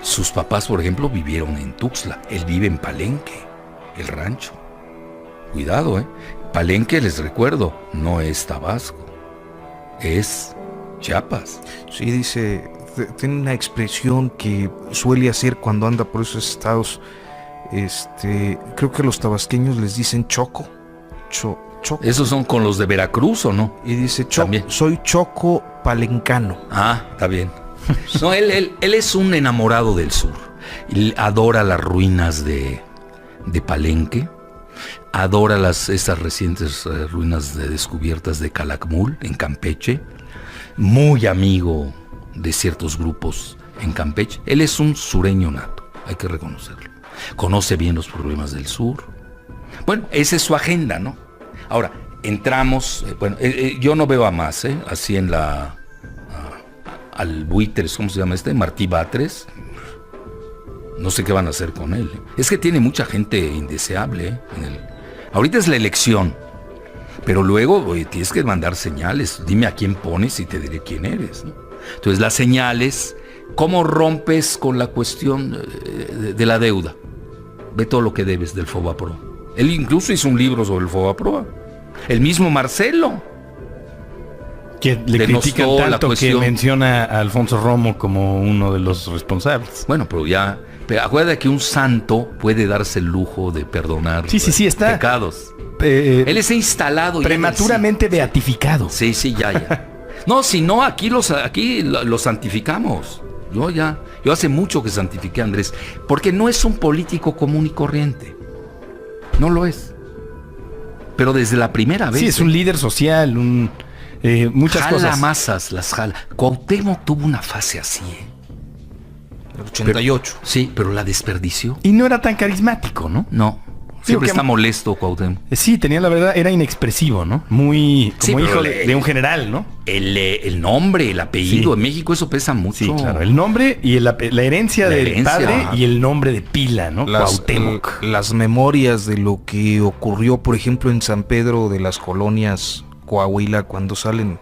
C: Sus papás, por ejemplo, vivieron en Tuxtla. Él vive en Palenque, el rancho. Cuidado, Palenque, les recuerdo, no es Tabasco, es Chiapas.
A: Sí, dice, tiene una expresión que suele hacer cuando anda por esos estados. Creo que los tabasqueños les dicen choco. Choco.
C: ¿Esos son con los de Veracruz o no?
A: Y dice, soy choco palencano.
C: Ah, está bien. No, él es un enamorado del sur. Él adora las ruinas de Palenque. Adora estas recientes ruinas descubiertas de Calakmul, en Campeche. Muy amigo de ciertos grupos en Campeche. Él es un sureño nato, hay que reconocerlo. Conoce bien los problemas del sur. Bueno, esa es su agenda, ¿no? Ahora, entramos, yo no veo a más, así en al Buitres, ¿cómo se llama Martí Batres. No sé qué van a hacer con él. Es que tiene mucha gente indeseable, ahorita es la elección. Pero luego, oye, tienes que mandar señales. Dime a quién pones y te diré quién eres, ¿no? Entonces, las señales, ¿cómo rompes con la cuestión de la deuda? Ve todo lo que debes del Fobaproa. Él incluso hizo un libro sobre el Fobaproa. El mismo Marcelo.
B: Que le critican
C: denostó la
B: tanto que
C: cuestión.
B: menciona a Alfonso Romo como uno de los responsables.
C: Bueno, pero acuérdate que un santo puede darse el lujo de perdonar
B: Sí, está
C: pecados. Él está instalado
B: prematuramente beatificado.
C: Sí, ya. No, si no, aquí lo santificamos. Yo hace mucho que santifiqué a Andrés, porque no es un político común y corriente. No lo es. Pero desde la primera vez.
B: Sí, es un líder social, muchas
C: jala
B: cosas.
C: masas, las jala. Cuauhtémoc tuvo una fase así,
A: El 88.
C: Sí, pero la desperdició.
B: Y no era tan carismático, ¿no?
C: No. Siempre está molesto Cuauhtémoc.
B: Sí, tenía la verdad, era inexpresivo, ¿no? Muy como hijo de un general, ¿no?
C: El nombre, el apellido, en México eso pesa mucho.
B: Sí, claro, el nombre y la herencia del padre y el nombre de pila, ¿no? Cuauhtémoc.
A: Las memorias de lo que ocurrió, por ejemplo, en San Pedro de las Colonias, Coahuila, cuando salen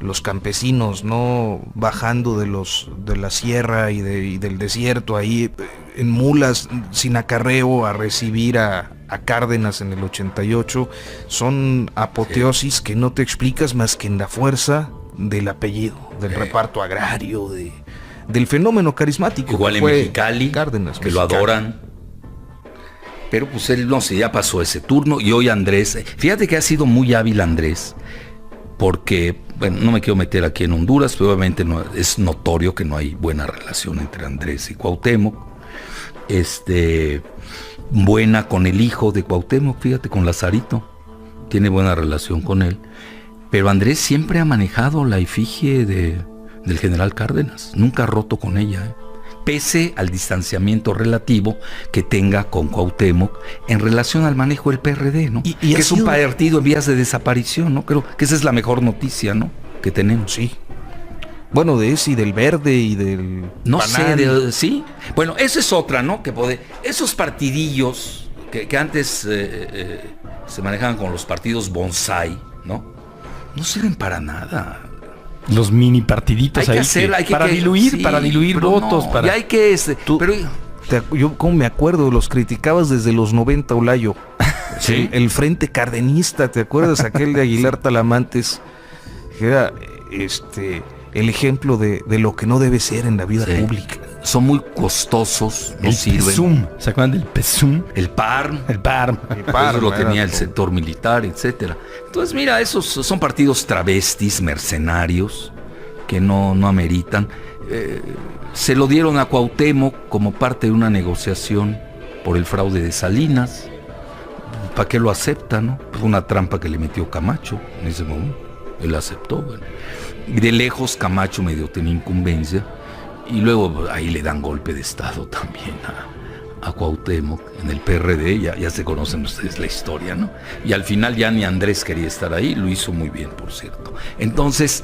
A: los campesinos, ¿no? Bajando de la sierra y del desierto ahí en mulas sin acarreo a recibir a Cárdenas en el 88, son apoteosis que no te explicas más que en la fuerza del apellido, del reparto agrario, del fenómeno carismático.
C: Igual en Mexicali,
A: Cárdenas,
C: que lo adoran. Pero pues él, no sé, ya pasó ese turno y hoy Andrés, fíjate que ha sido muy hábil Andrés, porque, bueno, no me quiero meter aquí en Honduras, pero obviamente es notorio que no hay buena relación entre Andrés y Cuauhtémoc. Buena con el hijo de Cuauhtémoc, fíjate, con Lazarito, tiene buena relación con él. Pero Andrés siempre ha manejado la efigie del general Cárdenas, nunca ha roto con ella, pese al distanciamiento relativo que tenga con Cuauhtémoc en relación al manejo del PRD, ¿no? Que es un partido en vías de desaparición, ¿no? Creo que esa es la mejor noticia, ¿no? Que tenemos.
A: Sí. Bueno, de ese y del verde y del
C: no
A: banal.
C: Sé, sí. Bueno, eso es otra, ¿no? Esos partidillos que antes se manejaban con los partidos bonsai, ¿no? No sirven para nada.
B: Los mini partiditos
C: hay
B: ahí. Para diluir votos.
C: No, y hay que...
A: Yo como me acuerdo, los criticabas desde los 90, Olayo.
C: ¿Sí?
A: El Frente Cardenista, ¿te acuerdas? Aquel de Aguilar Talamantes, que era el ejemplo de lo que no debe ser en la vida pública.
C: Son muy costosos, no
B: el
C: sirven.
B: PESUM, ¿se acuerdan del PESUM?
C: El PARM.
A: Eso
C: lo tenía el sector militar, etcétera. Entonces, mira, esos son partidos travestis, mercenarios, que no ameritan. Se lo dieron a Cuauhtémoc como parte de una negociación por el fraude de Salinas. ¿Para qué lo acepta, no? Fue una trampa que le metió Camacho en ese momento. Él aceptó, bueno. Y de lejos Camacho medio tenía incumbencia. Y luego ahí le dan golpe de estado también a Cuauhtémoc en el PRD. Ya se conocen ustedes la historia, ¿no? Y al final ya ni Andrés quería estar ahí. Lo hizo muy bien, por cierto. Entonces,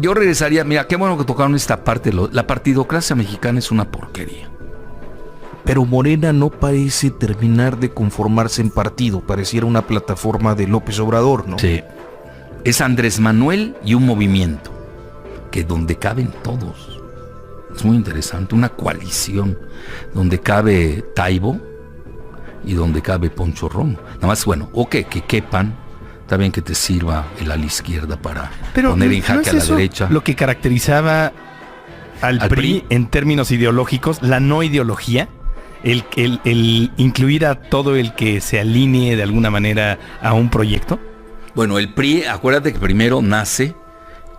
C: yo regresaría. Mira, qué bueno que tocaron esta parte. La partidocracia mexicana es una porquería.
A: Pero Morena no parece terminar de conformarse en partido. Pareciera una plataforma de López Obrador, ¿no?
C: Sí. Es Andrés Manuel y un movimiento que donde caben todos. Es muy interesante, una coalición donde cabe Taibo y donde cabe Poncho Romo. Nada más, bueno, que quepan, está bien que te sirva el ala izquierda para poner en jaque a la derecha.
B: Lo que caracterizaba al PRI en términos ideológicos, la no ideología, el incluir a todo el que se alinee de alguna manera a un proyecto.
C: Bueno, el PRI, acuérdate que primero nace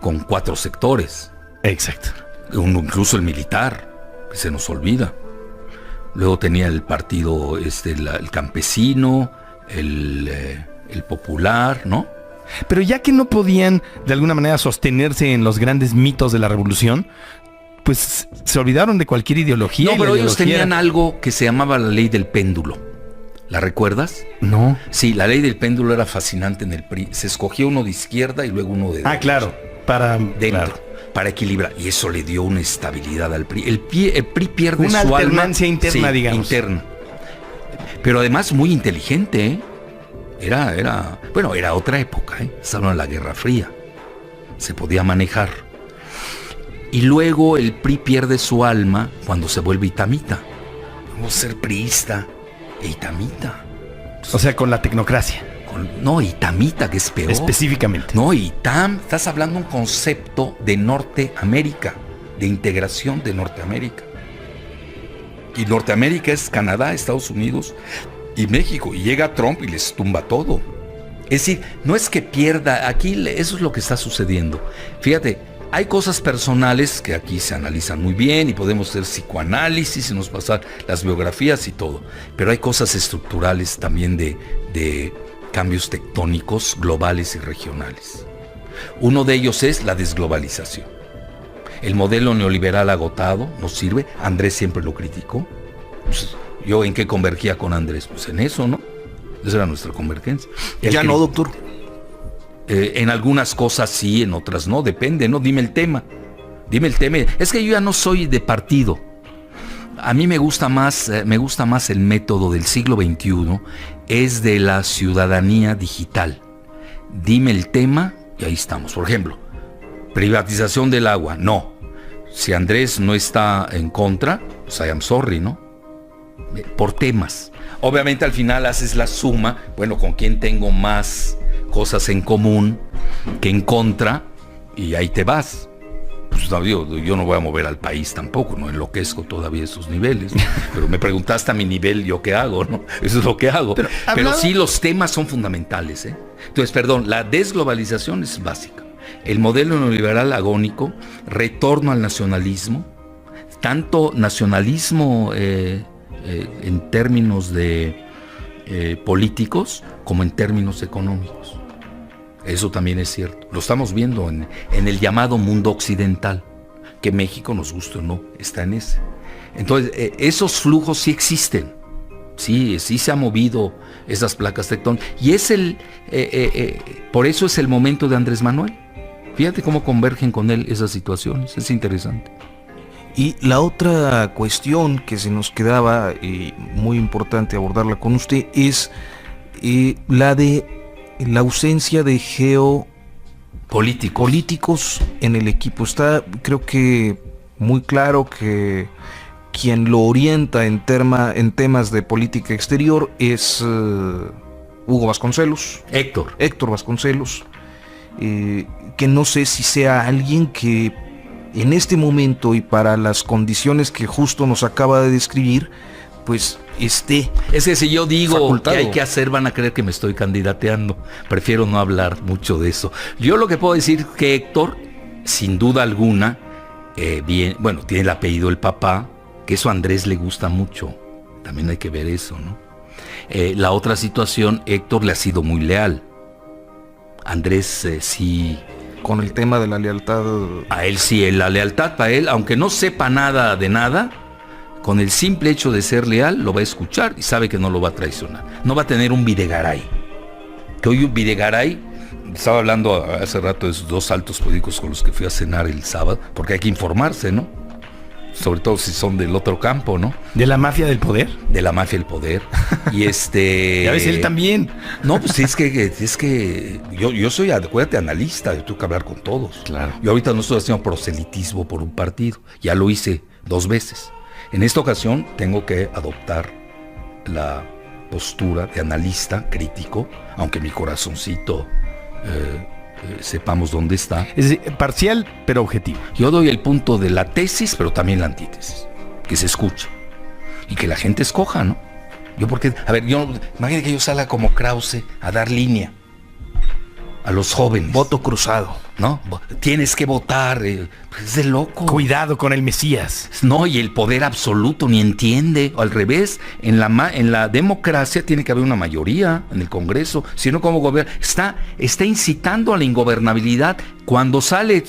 C: con 4 sectores.
B: Exacto.
C: Incluso el militar, que se nos olvida. Luego tenía el partido el campesino, el popular, ¿no?
B: Pero ya que no podían de alguna manera sostenerse en los grandes mitos de la revolución, pues se olvidaron de cualquier ideología.
C: No, pero ellos tenían algo que se llamaba la ley del péndulo. ¿La recuerdas?
B: No.
C: Sí, la ley del péndulo era fascinante en el PRI. Se escogía uno de izquierda y luego uno de derecha.
B: Claro.
C: Para equilibrar. Y eso le dio una estabilidad al PRI. El PRI pierde
B: una
C: su alma.
B: alternancia interna, digamos.
C: Interna. Pero además muy inteligente, ¿eh? Era otra época, estaba en la Guerra Fría. Se podía manejar. Y luego el PRI pierde su alma cuando se vuelve itamita. Vamos a ser priista e itamita.
B: O sea, con la tecnocracia.
C: No, itamita, que es peor.
B: Específicamente.
C: No, itam, estás hablando de un concepto de Norteamérica, de integración de Norteamérica. Y Norteamérica es Canadá, Estados Unidos y México. Y llega Trump y les tumba todo. Es decir, no es que pierda, aquí eso es lo que está sucediendo. Fíjate, hay cosas personales que aquí se analizan muy bien y podemos hacer psicoanálisis y nos pasar las biografías y todo. Pero hay cosas estructurales también de cambios tectónicos globales y regionales. Uno de ellos es la desglobalización. El modelo neoliberal agotado nos sirve. Andrés siempre lo criticó. Pues, ¿yo en qué convergía con Andrés? Pues en eso, ¿no? Esa era nuestra convergencia.
A: Ya no, doctor.
C: En algunas cosas sí, en otras no, depende, ¿no? Dime el tema. Es que yo ya no soy de partido. A mí me gusta más el método del siglo XXI, es de la ciudadanía digital. Dime el tema y ahí estamos. Por ejemplo, privatización del agua, no. Si Andrés no está en contra, pues I am sorry, ¿no? Por temas. Obviamente al final haces la suma, bueno, con quién tengo más cosas en común que en contra, y ahí te vas. Pues no, yo no voy a mover al país tampoco, no enloquezco todavía esos niveles, ¿no? Pero me preguntaste a mi nivel, ¿yo qué hago? ¿No? Eso es lo que hago. Pero sí, los temas son fundamentales, ¿eh? Entonces, perdón, la desglobalización es básica. El modelo neoliberal agónico, retorno al nacionalismo, tanto nacionalismo en términos de políticos como en términos económicos. Eso también es cierto. Lo estamos viendo en el llamado mundo occidental, que México, nos guste o no, está en ese. Entonces, esos flujos sí existen. Sí se han movido esas placas tectónicas. Y es por eso es el momento de Andrés Manuel. Fíjate cómo convergen con él esas situaciones. Es interesante.
A: Y la otra cuestión que se nos quedaba, muy importante abordarla con usted, es la de la ausencia de políticos en el equipo. Está, creo que, muy claro que quien lo orienta en temas de política exterior es Hugo Vasconcelos. Héctor Vasconcelos, que no sé si sea alguien que en este momento y para las condiciones que justo nos acaba de describir, pues esté.
C: Es que si yo digo
A: facultado.
C: Que hay que hacer, van a creer que me estoy candidateando. Prefiero no hablar mucho de eso. Yo lo que puedo decir es que Héctor, sin duda alguna, tiene el apellido del papá, que eso a Andrés le gusta mucho. También hay que ver eso, ¿no? La otra situación, Héctor le ha sido muy leal. Andrés sí.
A: Con el tema de la lealtad.
C: A él sí, la lealtad para él, aunque no sepa nada de nada, con el simple hecho de ser leal, lo va a escuchar y sabe que no lo va a traicionar. No va a tener un Videgaray. Que hoy un Videgaray, estaba hablando hace rato de esos dos altos políticos con los que fui a cenar el sábado, porque hay que informarse, ¿no? Sobre todo si son del otro campo, ¿no?
B: ¿De la mafia del poder?
C: De la mafia del poder. Y
B: Ya ves, él también.
C: No, pues es que yo soy, acuérdate, analista, yo tengo que hablar con todos.
B: Claro.
C: Yo ahorita no estoy haciendo proselitismo por un partido, ya lo hice 2 veces. En esta ocasión tengo que adoptar la postura de analista crítico, aunque mi corazoncito sepamos dónde está.
B: Es decir, parcial pero objetivo.
C: Yo doy el punto de la tesis, pero también la antítesis. Que se escuche. Y que la gente escoja, ¿no? Imagínate que yo salga como Krause a dar línea a los jóvenes.
A: Voto cruzado.
C: ¿No? Tienes que votar. Es de loco.
B: Cuidado con el Mesías.
C: No, y el poder absoluto ni entiende. O al revés, en la democracia tiene que haber una mayoría en el Congreso. Si no, ¿cómo gobierna? Está incitando a la ingobernabilidad. Cuando sale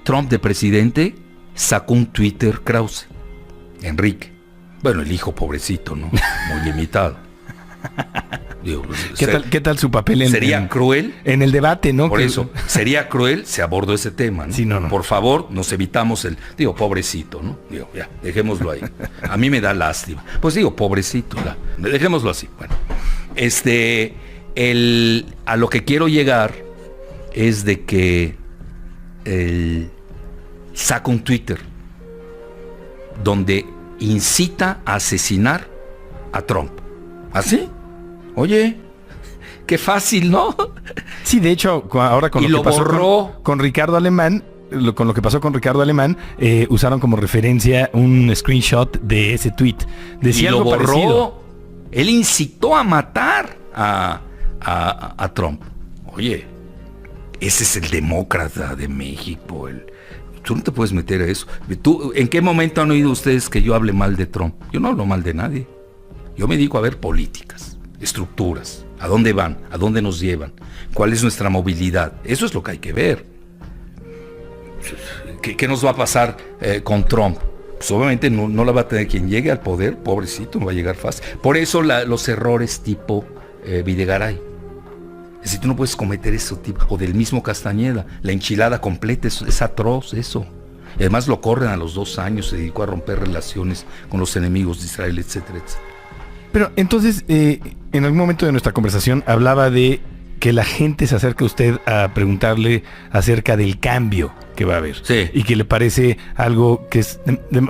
C: Trump de presidente, sacó un Twitter Krause. Enrique. Bueno, el hijo pobrecito, ¿no? Muy limitado. Digo,
B: ¿Qué tal su papel
C: sería cruel
B: en el debate, ¿no?
C: Por eso, sería cruel si abordo ese tema, ¿no?
B: Sí, no.
C: Por favor, nos evitamos pobrecito, ¿no? Ya, dejémoslo ahí. A mí me da lástima. Pues pobrecito, dejémoslo así. Bueno, a lo que quiero llegar es de que saca un Twitter donde incita a asesinar a Trump. ¿Así? Oye, qué fácil, ¿no?
B: Sí, de hecho, ahora con lo que pasó con Ricardo Alemán, con lo que pasó con Ricardo Alemán, usaron como referencia un screenshot de ese tweet. Decía
C: y lo
B: algo
C: borró.
B: Parecido.
C: Él incitó a matar a Trump. Oye, ese es el demócrata de México. Tú no te puedes meter a eso. ¿En qué momento han oído ustedes que yo hable mal de Trump? Yo no hablo mal de nadie. Yo me dedico a ver políticas, estructuras, a dónde van, a dónde nos llevan, cuál es nuestra movilidad. Eso es lo que hay que ver. ¿Qué nos va a pasar con Trump? Pues obviamente no la va a tener quien llegue al poder, pobrecito, no va a llegar fácil. Por eso los errores tipo Videgaray. Es decir, tú no puedes cometer eso tipo, o del mismo Castañeda, la enchilada completa, es atroz eso. Y además lo corren a los 2 años, se dedicó a romper relaciones con los enemigos de Israel, etcétera, etcétera.
B: Pero entonces, en algún momento de nuestra conversación hablaba de que la gente se acerca a usted a preguntarle acerca del cambio que va a haber.
C: Sí.
B: Y que le parece algo que es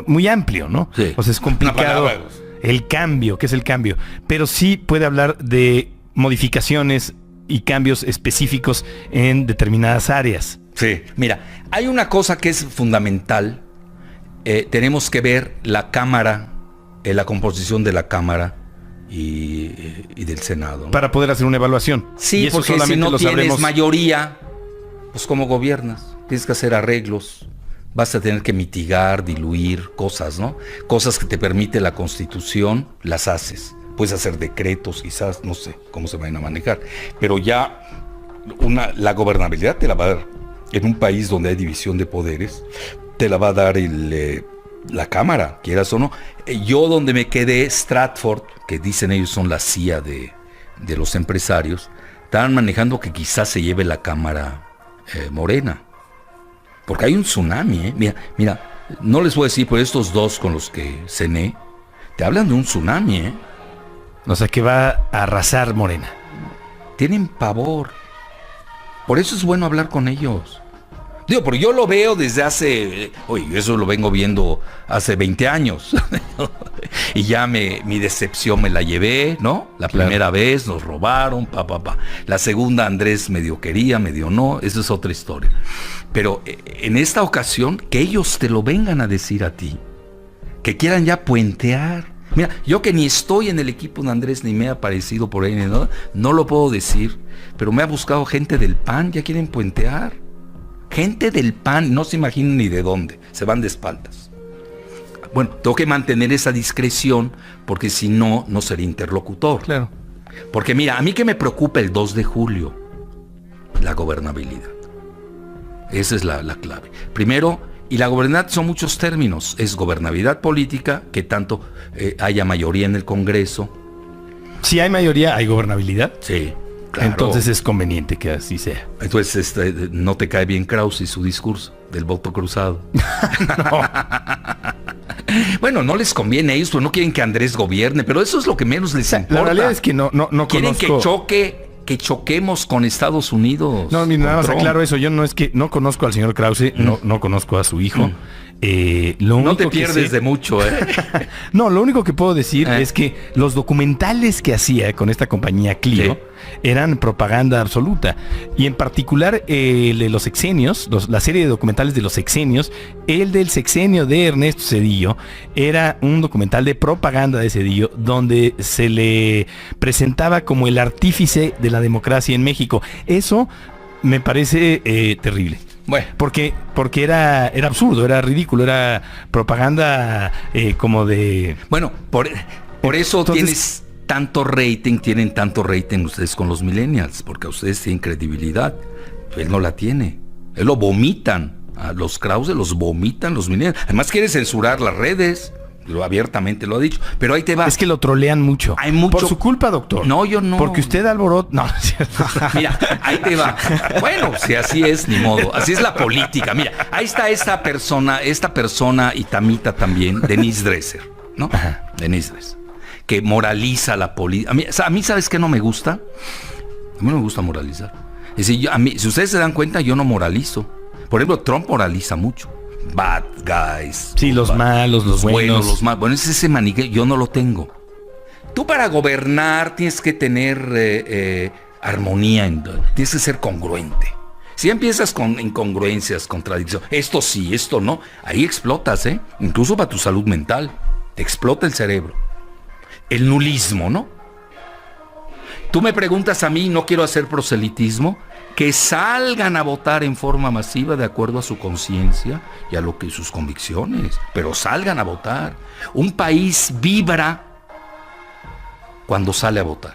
B: muy amplio, ¿no?
C: Sí.
B: O sea, es complicado el cambio, ¿qué es el cambio? Pero sí puede hablar de modificaciones y cambios específicos en determinadas áreas.
C: Sí. Mira, hay una cosa que es fundamental. Tenemos que ver la Cámara, la composición de la Cámara y del Senado, ¿no?
B: Para poder hacer una evaluación.
C: Sí, porque si no tienes mayoría, pues ¿cómo gobiernas? Tienes que hacer arreglos, vas a tener que mitigar, diluir cosas, ¿no? Cosas que te permite la Constitución, las haces. Puedes hacer decretos, quizás, no sé cómo se vayan a manejar. Pero ya la gobernabilidad te la va a dar en un país donde hay división de poderes, te la va a dar la Cámara, quieras o no. Yo donde me quedé, Stratford, que dicen ellos son la CIA de los empresarios, estaban manejando que quizás se lleve la Cámara Morena. Porque hay un tsunami, Mira, no les voy a decir, pero estos dos con los que cené, te hablan de un tsunami,
B: O sea, que va a arrasar Morena.
C: Tienen pavor. Por eso es bueno hablar con ellos. Digo, porque yo lo veo desde hace... Oye, eso lo vengo viendo hace 20 años. Y ya mi decepción me la llevé, ¿no? La primera vez nos robaron, La segunda Andrés medio quería, medio no. Esa es otra historia. Pero en esta ocasión, que ellos te lo vengan a decir a ti. Que quieran ya puentear. Mira, yo que ni estoy en el equipo de Andrés, ni me he aparecido por ahí, no lo puedo decir. Pero me ha buscado gente del PAN, ya quieren puentear. Gente del PAN, no se imaginan ni de dónde, se van de espaldas. Bueno, tengo que mantener esa discreción, porque si no, no seré interlocutor.
B: Claro.
C: Porque mira, a mí que me preocupa el 2 de julio, la gobernabilidad. Esa es la clave. Primero, y la gobernabilidad son muchos términos. Es gobernabilidad política, que tanto haya mayoría en el Congreso.
B: Si hay mayoría, hay gobernabilidad.
C: Sí. Claro.
B: Entonces es conveniente que así sea.
C: Entonces no te cae bien Krause y su discurso del voto cruzado.
B: No.
C: Bueno, no les conviene a ellos, pero no quieren que Andrés gobierne, pero eso es lo que menos les importa.
B: La realidad es que no
C: quieren
B: conozco...
C: que choquemos con Estados Unidos.
B: No, nada más aclaro eso. Yo no es que no conozco al señor Krause, no conozco a su hijo.
C: No te pierdes de mucho,
B: No, lo único que puedo decir es que los documentales que hacía con esta compañía Clio eran propaganda absoluta. Y en particular de los sexenios, la serie de documentales de los sexenios, el del sexenio de Ernesto Zedillo, era un documental de propaganda de Zedillo donde se le presentaba como el artífice de la democracia en México. Eso me parece terrible.
C: Bueno,
B: porque era absurdo, era ridículo, era propaganda como de...
C: Bueno, por eso entonces, tienen tanto rating ustedes con los millennials, porque a ustedes tienen credibilidad. Él no la tiene. Él lo vomitan. A los Krause los vomitan los millennials. Además quiere censurar las redes. Abiertamente lo ha dicho, pero ahí te va.
B: Es que lo trolean mucho.
C: Hay mucho.
B: Por su culpa, doctor.
C: No, yo no.
B: Porque usted alborota. No, no es cierto.
C: Mira, ahí te va. Bueno, si así es, ni modo. Así es la política. Mira, ahí está esta persona y Tamita también, Denise Dresser, ¿no? Denise Dresser, que moraliza la política. A mí, ¿sabes qué no me gusta? A mí no me gusta moralizar. Es decir, si ustedes se dan cuenta, yo no moralizo. Por ejemplo, Trump moraliza mucho. Bad guys.
B: Sí, los malos, los buenos.
C: Los malos. Bueno, es ese maniqueo, yo no lo tengo. Tú para gobernar tienes que tener armonía, tienes que ser congruente. Si empiezas con incongruencias, contradicciones, esto sí, esto no, ahí explotas, incluso para tu salud mental, te explota el cerebro. El nulismo, ¿no? Tú me preguntas a mí, no quiero hacer proselitismo, que salgan a votar en forma masiva de acuerdo a su conciencia y a lo que sus convicciones, pero salgan a votar. Un país vibra cuando sale a votar.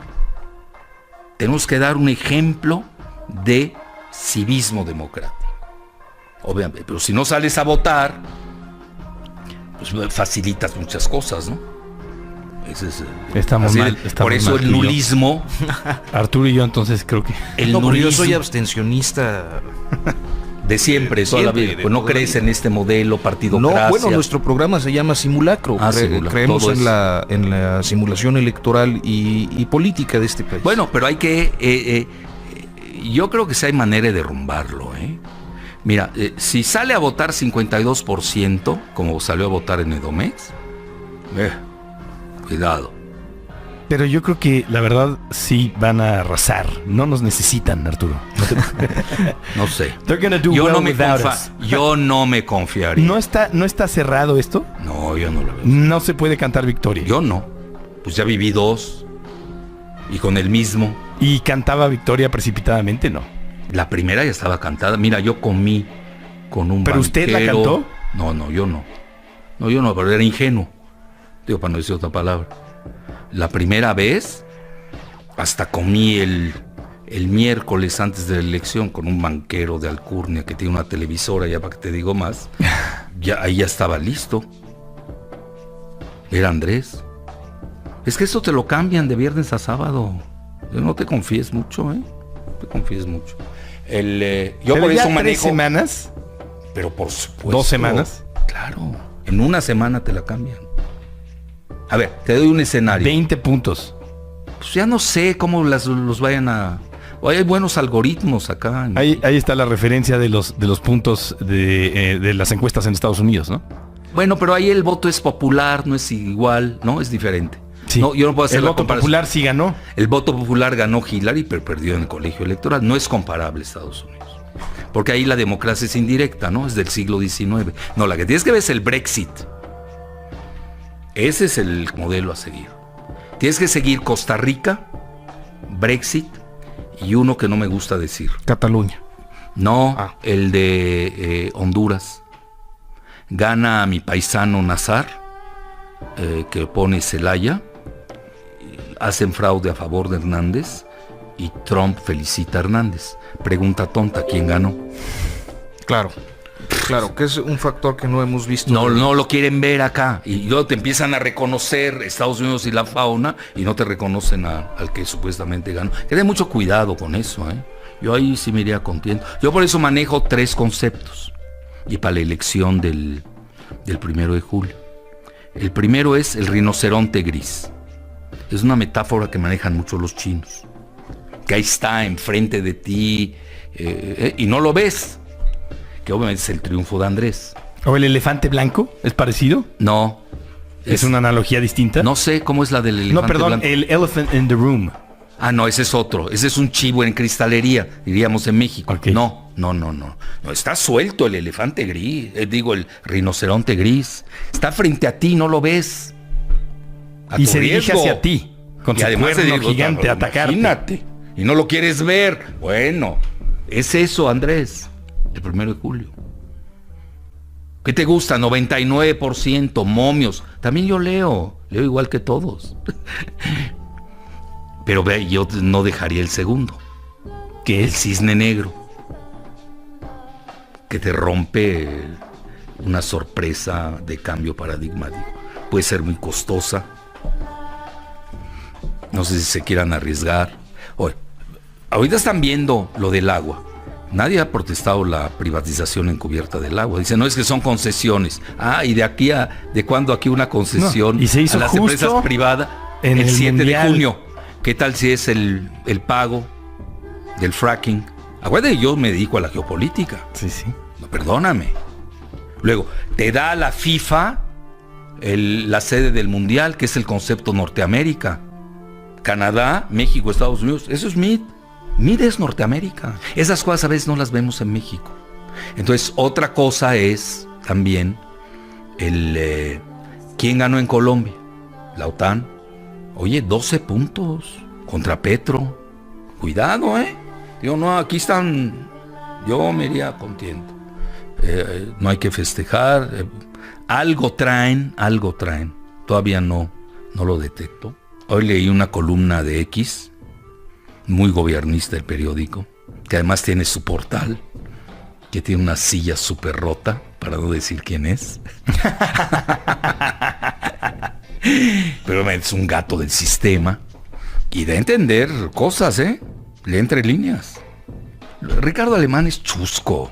C: Tenemos que dar un ejemplo de civismo democrático. Obviamente, pero si no sales a votar, pues facilitas muchas cosas, ¿no? Ese es,
B: estamos mal.
C: Por eso el nulismo.
B: Arturo y yo entonces creo que...
A: El nulismo, yo soy abstencionista
C: de siempre, toda la vida. Pues no crees en este modelo partidocracia.
A: No, bueno, nuestro programa se llama Simulacro. Creemos en la simulación electoral y política de este país.
C: Bueno, pero hay que... yo creo que sí hay manera de derrumbarlo, Mira, si sale a votar 52%, como salió a votar en Edomex, cuidado.
B: Pero yo creo que la verdad sí van a arrasar. No nos necesitan, Arturo.
C: No sé.
B: Yo
C: no me confiaría.
B: ¿No está cerrado esto?
C: No, yo no lo veo.
B: No se puede cantar victoria.
C: Yo no. Pues ya viví 2. Y con el mismo.
B: ¿Y cantaba victoria precipitadamente? No.
C: La primera ya estaba cantada. Mira, yo comí con un
B: ¿Pero
C: banquero.
B: usted la cantó?
C: No, yo no. No, yo no, pero era ingenuo. Digo, para no decir otra palabra. La primera vez, hasta comí el miércoles antes de la elección con un banquero de Alcurnia que tiene una televisora, ya para que te digo más. Ahí ya estaba listo. Era Andrés. Es que esto te lo cambian de viernes a sábado. No te confíes mucho, No te confíes mucho. Yo por eso manejo...
B: 3 semanas?
C: Pero por supuesto.
B: 2 semanas.
C: Claro. En una semana te la cambian. A ver, te doy un escenario.
B: 20 puntos.
C: Pues ya no sé cómo los vayan a... Hay buenos algoritmos acá.
B: Ahí está la referencia de los puntos de las encuestas en Estados Unidos, ¿no?
C: Bueno, pero ahí el voto es popular, no es igual, ¿no? Es diferente.
B: Sí.
C: No, yo no puedo hacer
B: el voto popular sí ganó.
C: El voto popular ganó Hillary, pero perdió en el colegio electoral. No es comparable Estados Unidos. Porque ahí la democracia es indirecta, ¿no? Es del siglo XIX. No, la que tienes que ver es el Brexit. Ese es el modelo a seguir. Tienes que seguir Costa Rica, Brexit y uno que no me gusta decir.
A: Cataluña.
C: No, el de Honduras. Gana mi paisano Nazar, que pone Zelaya. Hacen fraude a favor de Hernández y Trump felicita a Hernández. Pregunta tonta, ¿quién ganó?
A: Claro, que es un factor que no hemos visto.
C: No lo quieren ver acá. Y luego te empiezan a reconocer Estados Unidos y la fauna y no te reconocen al que supuestamente ganó. Que ten mucho cuidado con eso, Yo ahí sí me iría contento. Yo por eso manejo 3 conceptos. Y para la elección del 1 de julio. El primero es el rinoceronte gris. Es una metáfora que manejan mucho los chinos. Que ahí está enfrente de ti y no lo ves. Que obviamente es el triunfo de Andrés.
B: ¿O el elefante blanco? ¿Es parecido?
C: No.
B: ¿Es una analogía distinta?
C: No sé cómo es la del elefante blanco.
B: No, perdón, el elephant in the room.
C: Ah, no, ese es otro. Ese es un chivo en cristalería, diríamos en México.
B: Okay.
C: No, está suelto el elefante gris. El rinoceronte gris. Está frente a ti, no lo ves.
B: Y se dirige hacia ti. Con su cuerno gigante a atacarte.
C: Imagínate. Y no lo quieres ver. Bueno, es eso, Andrés. El 1 de julio. ¿Qué te gusta? 99%, momios. También yo leo igual que todos. Pero ve, yo no dejaría el segundo. Que es el cisne negro. Que te rompe una sorpresa de cambio paradigmático. Puede ser muy costosa. No sé si se quieran arriesgar. Oye, ahorita están viendo lo del agua. Nadie ha protestado la privatización encubierta del agua. Dice, no, es que son concesiones. ¿Y de cuándo aquí una concesión?
B: No, y se hizo
C: a las
B: justo
C: empresas privadas
B: en
C: el 7
B: mundial.
C: de junio. ¿Qué tal si es el pago del fracking. Acuérdate, yo me dedico a la geopolítica.
B: Sí, sí.
C: No, perdóname. Luego, te da la FIFA la sede del Mundial, que es el concepto Norteamérica. Canadá, México, Estados Unidos. Eso es MID. MID es Norteamérica. Esas cosas a veces no las vemos en México. Entonces, otra cosa es también ¿quién ganó en Colombia? La OTAN. Oye, 12 puntos contra Petro. Cuidado, Digo, no, aquí están... Yo me iría contento. No hay que festejar. Algo traen. Todavía no lo detecto. Hoy leí una columna de X, muy gobiernista el periódico, que además tiene su portal, que tiene una silla súper rota, para no decir quién es. Pero es un gato del sistema. Y de entender cosas, lee entre líneas. Ricardo Alemán es chusco,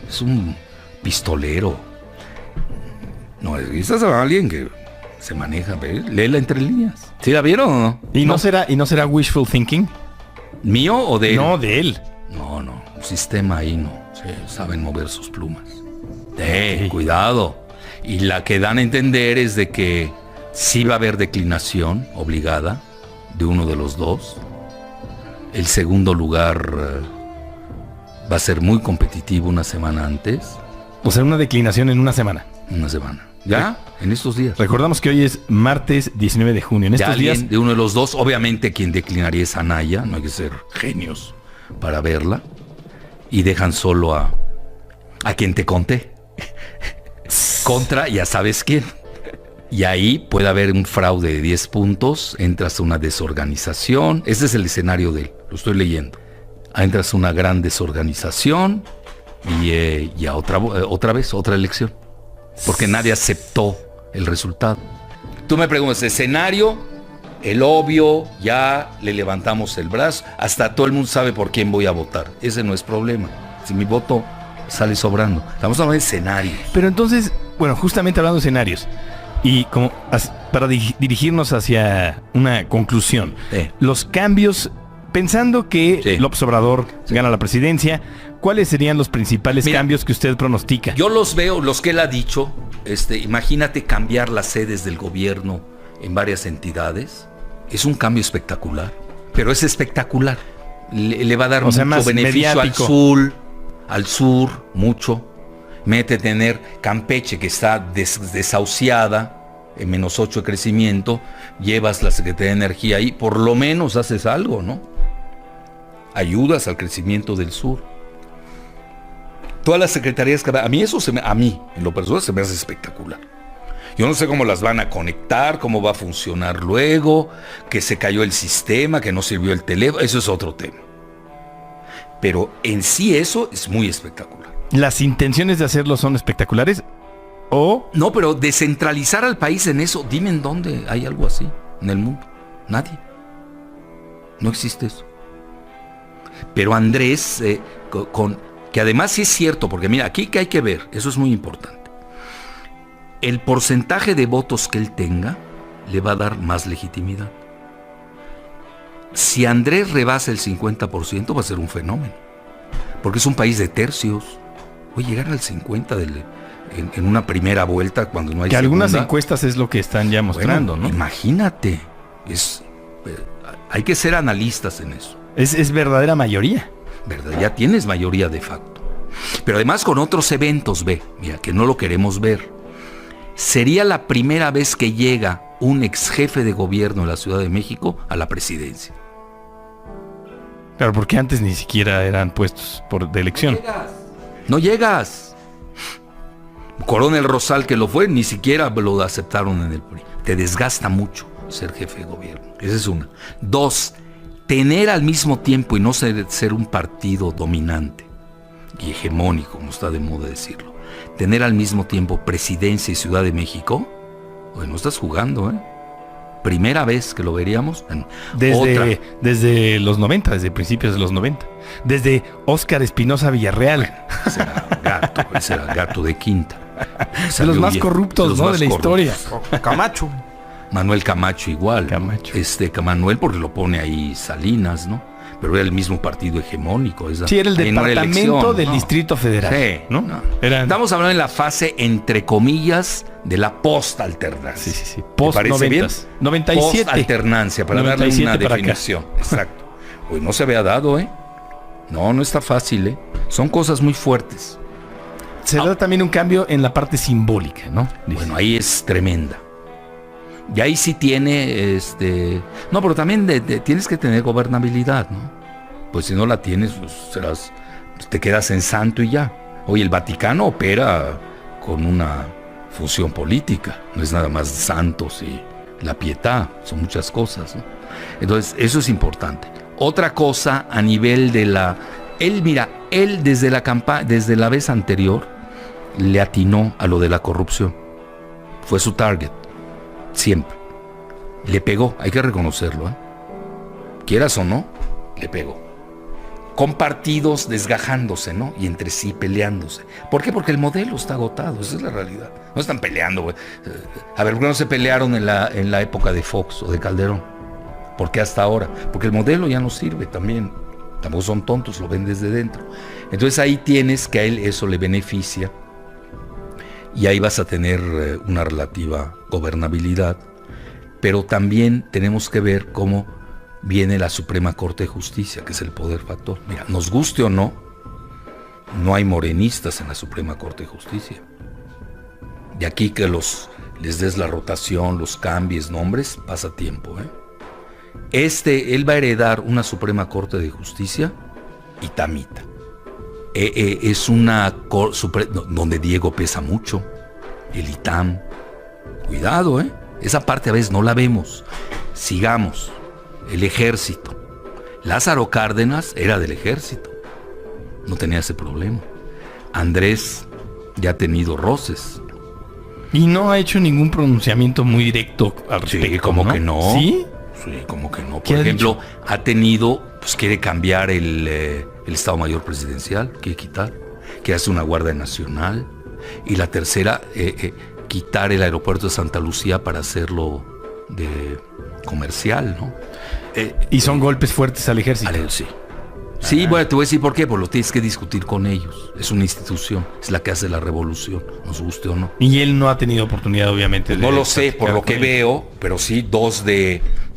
C: es un pistolero. No, necesitas a alguien que se maneja, léela entre líneas. ¿Sí la vieron o no?
B: ¿Y no será wishful thinking?
C: ¿Mío o de él?
B: No, de él.
C: No, un sistema ahí no. Saben mover sus plumas.
B: Sí.
C: Cuidado. Y la que dan a entender es de que sí va a haber declinación obligada de uno de los dos. El segundo lugar va a ser muy competitivo una semana antes.
B: O sea, una declinación en una semana.
C: Una semana. ¿Ya? En estos días.
B: Recordamos que hoy es martes 19 de junio. En estos días...
C: de uno de los dos, obviamente quien declinaría es Anaya. No hay que ser genios para verla. Y dejan solo a quien te conté. Contra, ya sabes quién. Y ahí puede haber un fraude de 10 puntos. Entras a una desorganización. Ese es el escenario de él. Lo estoy leyendo. Entras a una gran desorganización. Y a otra vez, otra elección. Porque nadie aceptó el resultado. Tú me preguntas, escenario, el obvio, ya le levantamos el brazo, hasta todo el mundo sabe por quién voy a votar. Ese no es problema. Si mi voto sale sobrando. Estamos hablando de escenarios.
B: Pero entonces, bueno, justamente hablando de escenarios, y como para dirigirnos hacia una conclusión, los cambios, pensando que López Obrador gana la presidencia, ¿cuáles serían los principales cambios que usted pronostica?
C: Yo los veo, los que él ha dicho. Imagínate cambiar las sedes del gobierno en varias entidades. Es un cambio espectacular. Pero es espectacular. Le va a dar mucho beneficio mediático. Al sur, mucho. Mete tener Campeche, que está desahuciada, en -8 de crecimiento. Llevas la Secretaría de Energía ahí. Por lo menos haces algo, ¿no? Ayudas al crecimiento del sur. Todas las secretarías que a mí en lo personal se me hace espectacular. Yo no sé cómo las van a conectar, cómo va a funcionar luego, que se cayó el sistema, que no sirvió el teléfono, eso es otro tema. Pero en sí eso es muy espectacular.
B: ¿Las intenciones de hacerlo son espectaculares? ¿O?
C: No, pero descentralizar al país en eso, dime en dónde hay algo así en el mundo. Nadie. No existe eso. Pero Andrés, que además sí es cierto, porque mira, aquí que hay que ver, eso es muy importante. El porcentaje de votos que él tenga le va a dar más legitimidad. Si Andrés rebasa el 50%, va a ser un fenómeno. Porque es un país de tercios. Voy a llegar al 50% en una primera vuelta cuando no hay
B: que
C: segunda.
B: Algunas encuestas es lo que están ya mostrando, ¿no?
C: Imagínate. Hay que ser analistas en eso.
B: Es verdadera mayoría.
C: ¿Verdad? Ya tienes mayoría de facto. Pero además con otros eventos, mira, que no lo queremos ver. Sería la primera vez que llega un ex jefe de gobierno de la Ciudad de México a la presidencia.
B: Claro, porque antes ni siquiera eran puestos de elección.
C: No llegas. Coronel Rosal, que lo fue, ni siquiera lo aceptaron en el PRI. Te desgasta mucho ser jefe de gobierno. Esa es una. 2, tener al mismo tiempo y no ser un partido dominante y hegemónico, como está de moda decirlo. Tener al mismo tiempo presidencia y Ciudad de México. Bueno, estás jugando, Primera vez que lo veríamos.
B: Desde los 90, desde principios de los 90. Desde Óscar Espinosa Villarreal.
C: Ese era gato de quinta.
B: De los más corruptos, ¿no? De la historia.
A: Camacho.
C: Manuel Camacho igual.
B: Camacho.
C: Manuel porque lo pone ahí Salinas, ¿no? pero era el mismo partido hegemónico.
B: Sí, era el departamento del Distrito Federal.
C: Sí,
B: ¿no?
C: Estamos hablando en la fase, entre comillas, de la post-alternancia.
B: Sí.
C: ¿Parece bien?
B: 97.
C: Post-alternancia, para darle una definición. Exacto. Pues no se había dado, ¿eh? No está fácil, ¿eh? Son cosas muy fuertes.
B: Se da también un cambio en la parte simbólica, ¿no?
C: Bueno, ahí es tremenda. Y ahí sí tiene, no, pero también tienes que tener gobernabilidad, ¿no? Pues si no la tienes, pues te quedas en santo y ya. Oye, el Vaticano opera con una función política, no es nada más santos y la pietà, son muchas cosas, ¿no? Entonces, eso es importante. Otra cosa a nivel de él desde la campaña, desde la vez anterior, le atinó a lo de la corrupción. Fue su target. Siempre. Le pegó, hay que reconocerlo, ¿eh? Quieras o no, le pegó. Con partidos desgajándose, ¿no? Y entre sí peleándose. ¿Por qué? Porque el modelo está agotado, esa es la realidad. No están peleando, güey. A ver, ¿por qué no se pelearon en la época de Fox o de Calderón? ¿Por qué hasta ahora? Porque el modelo ya no sirve también. Tampoco son tontos, lo ven desde dentro. Entonces ahí tienes que a él eso le beneficia. Y ahí vas a tener una relativa gobernabilidad, pero también tenemos que ver cómo viene la Suprema Corte de Justicia, que es el poder factor. Mira, nos guste o no, no hay morenistas en la Suprema Corte de Justicia. De aquí que les des la rotación, los cambies, nombres, pasa tiempo, ¿eh? Él va a heredar una Suprema Corte de Justicia itamita. Es una donde Diego pesa mucho, el ITAM. Cuidado, esa parte a veces no la vemos. Sigamos. El ejército. Lázaro Cárdenas era del ejército, no tenía ese problema. Andrés ya ha tenido roces
B: y no ha hecho ningún pronunciamiento muy directo al respecto.
C: Sí, como, ¿no? Que no.
B: ¿Sí?
C: Sí, como que no. Por ejemplo, ha tenido, pues quiere cambiar el Estado Mayor Presidencial, quiere quitar, quiere hacer una Guardia Nacional. Y la tercera, quitar el aeropuerto de Santa Lucía para hacerlo de comercial, ¿no?
B: Y son golpes fuertes al ejército.
C: Sí. Sí, bueno, te voy a decir por qué, pues lo tienes que discutir con ellos. Es una institución, es la que hace la revolución, nos guste o no.
B: Y él no ha tenido oportunidad, obviamente.
C: No lo sé, por lo que veo, pero sí, dos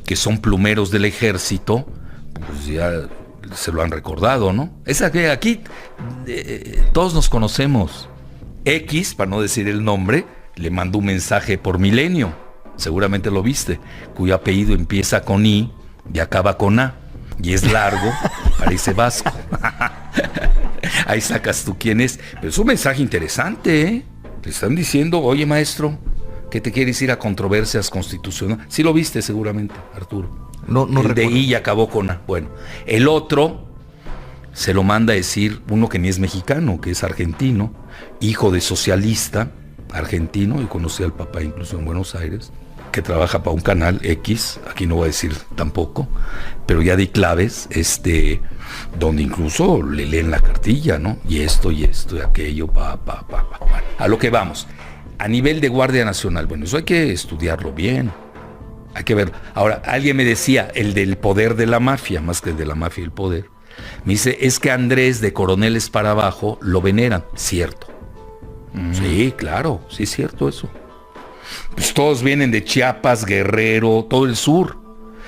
C: que son plumeros del ejército, pues ya se lo han recordado, ¿no? Esa que aquí todos nos conocemos. X, para no decir el nombre, le mandó un mensaje por Milenio, seguramente lo viste, cuyo apellido empieza con I y acaba con A, y es largo, parece vasco. Ahí sacas tú quién es, pero es un mensaje interesante, ¿eh? Te están diciendo, oye maestro, ¿qué te quieres ir a controversias constitucionales? Sí lo viste seguramente, Arturo.
A: No
C: el
A: recuerdo.
C: De I y acabó con A. Bueno, el otro se lo manda a decir uno que ni es mexicano, que es argentino, hijo de socialista argentino, y conocí al papá incluso en Buenos Aires, que trabaja para un canal X, aquí no voy a decir tampoco, pero ya di claves, donde incluso le leen la cartilla, ¿no? Y esto y aquello, a lo que vamos. A nivel de Guardia Nacional, bueno, eso hay que estudiarlo bien. Hay que ver. Ahora, alguien me decía, el del poder de la mafia, más que el de la mafia y el poder. Me dice, es que Andrés, de coroneles para abajo, lo veneran. Cierto. Sí, claro, sí es cierto eso. Pues todos vienen de Chiapas, Guerrero, todo el sur.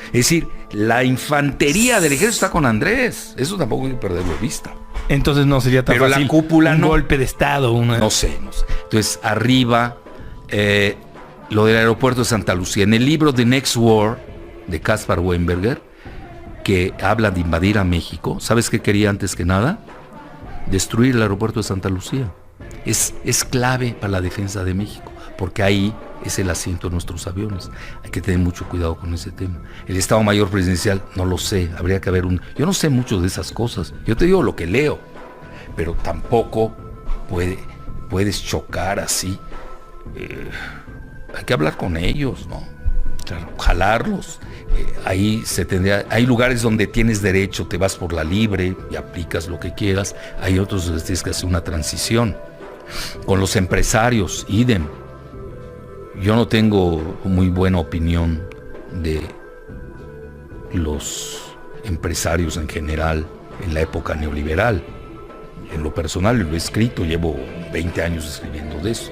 C: Es decir, la infantería del ejército está con Andrés. Eso tampoco hay que perderlo de vista.
B: Entonces no sería tan
C: pero
B: fácil.
C: La cúpula
B: un
C: no.
B: golpe de estado.
C: No sé. Entonces, arriba, lo del aeropuerto de Santa Lucía. En el libro The Next War, de Caspar Weinberger, que habla de invadir a México, ¿sabes qué quería antes que nada? Destruir el aeropuerto de Santa Lucía. Es clave para la defensa de México, porque ahí es el asiento de nuestros aviones. Hay que tener mucho cuidado con ese tema. El Estado Mayor Presidencial, no lo sé, habría que haber yo no sé mucho de esas cosas, yo te digo lo que leo, pero tampoco puedes chocar así. Hay que hablar con ellos, ¿no? Claro. Jalarlos. Ahí hay lugares donde tienes derecho, te vas por la libre y aplicas lo que quieras. Hay otros donde tienes que hacer una transición. Con los empresarios, idem. Yo no tengo muy buena opinión de los empresarios en general en la época neoliberal. En lo personal lo he escrito, llevo 20 años escribiendo de eso.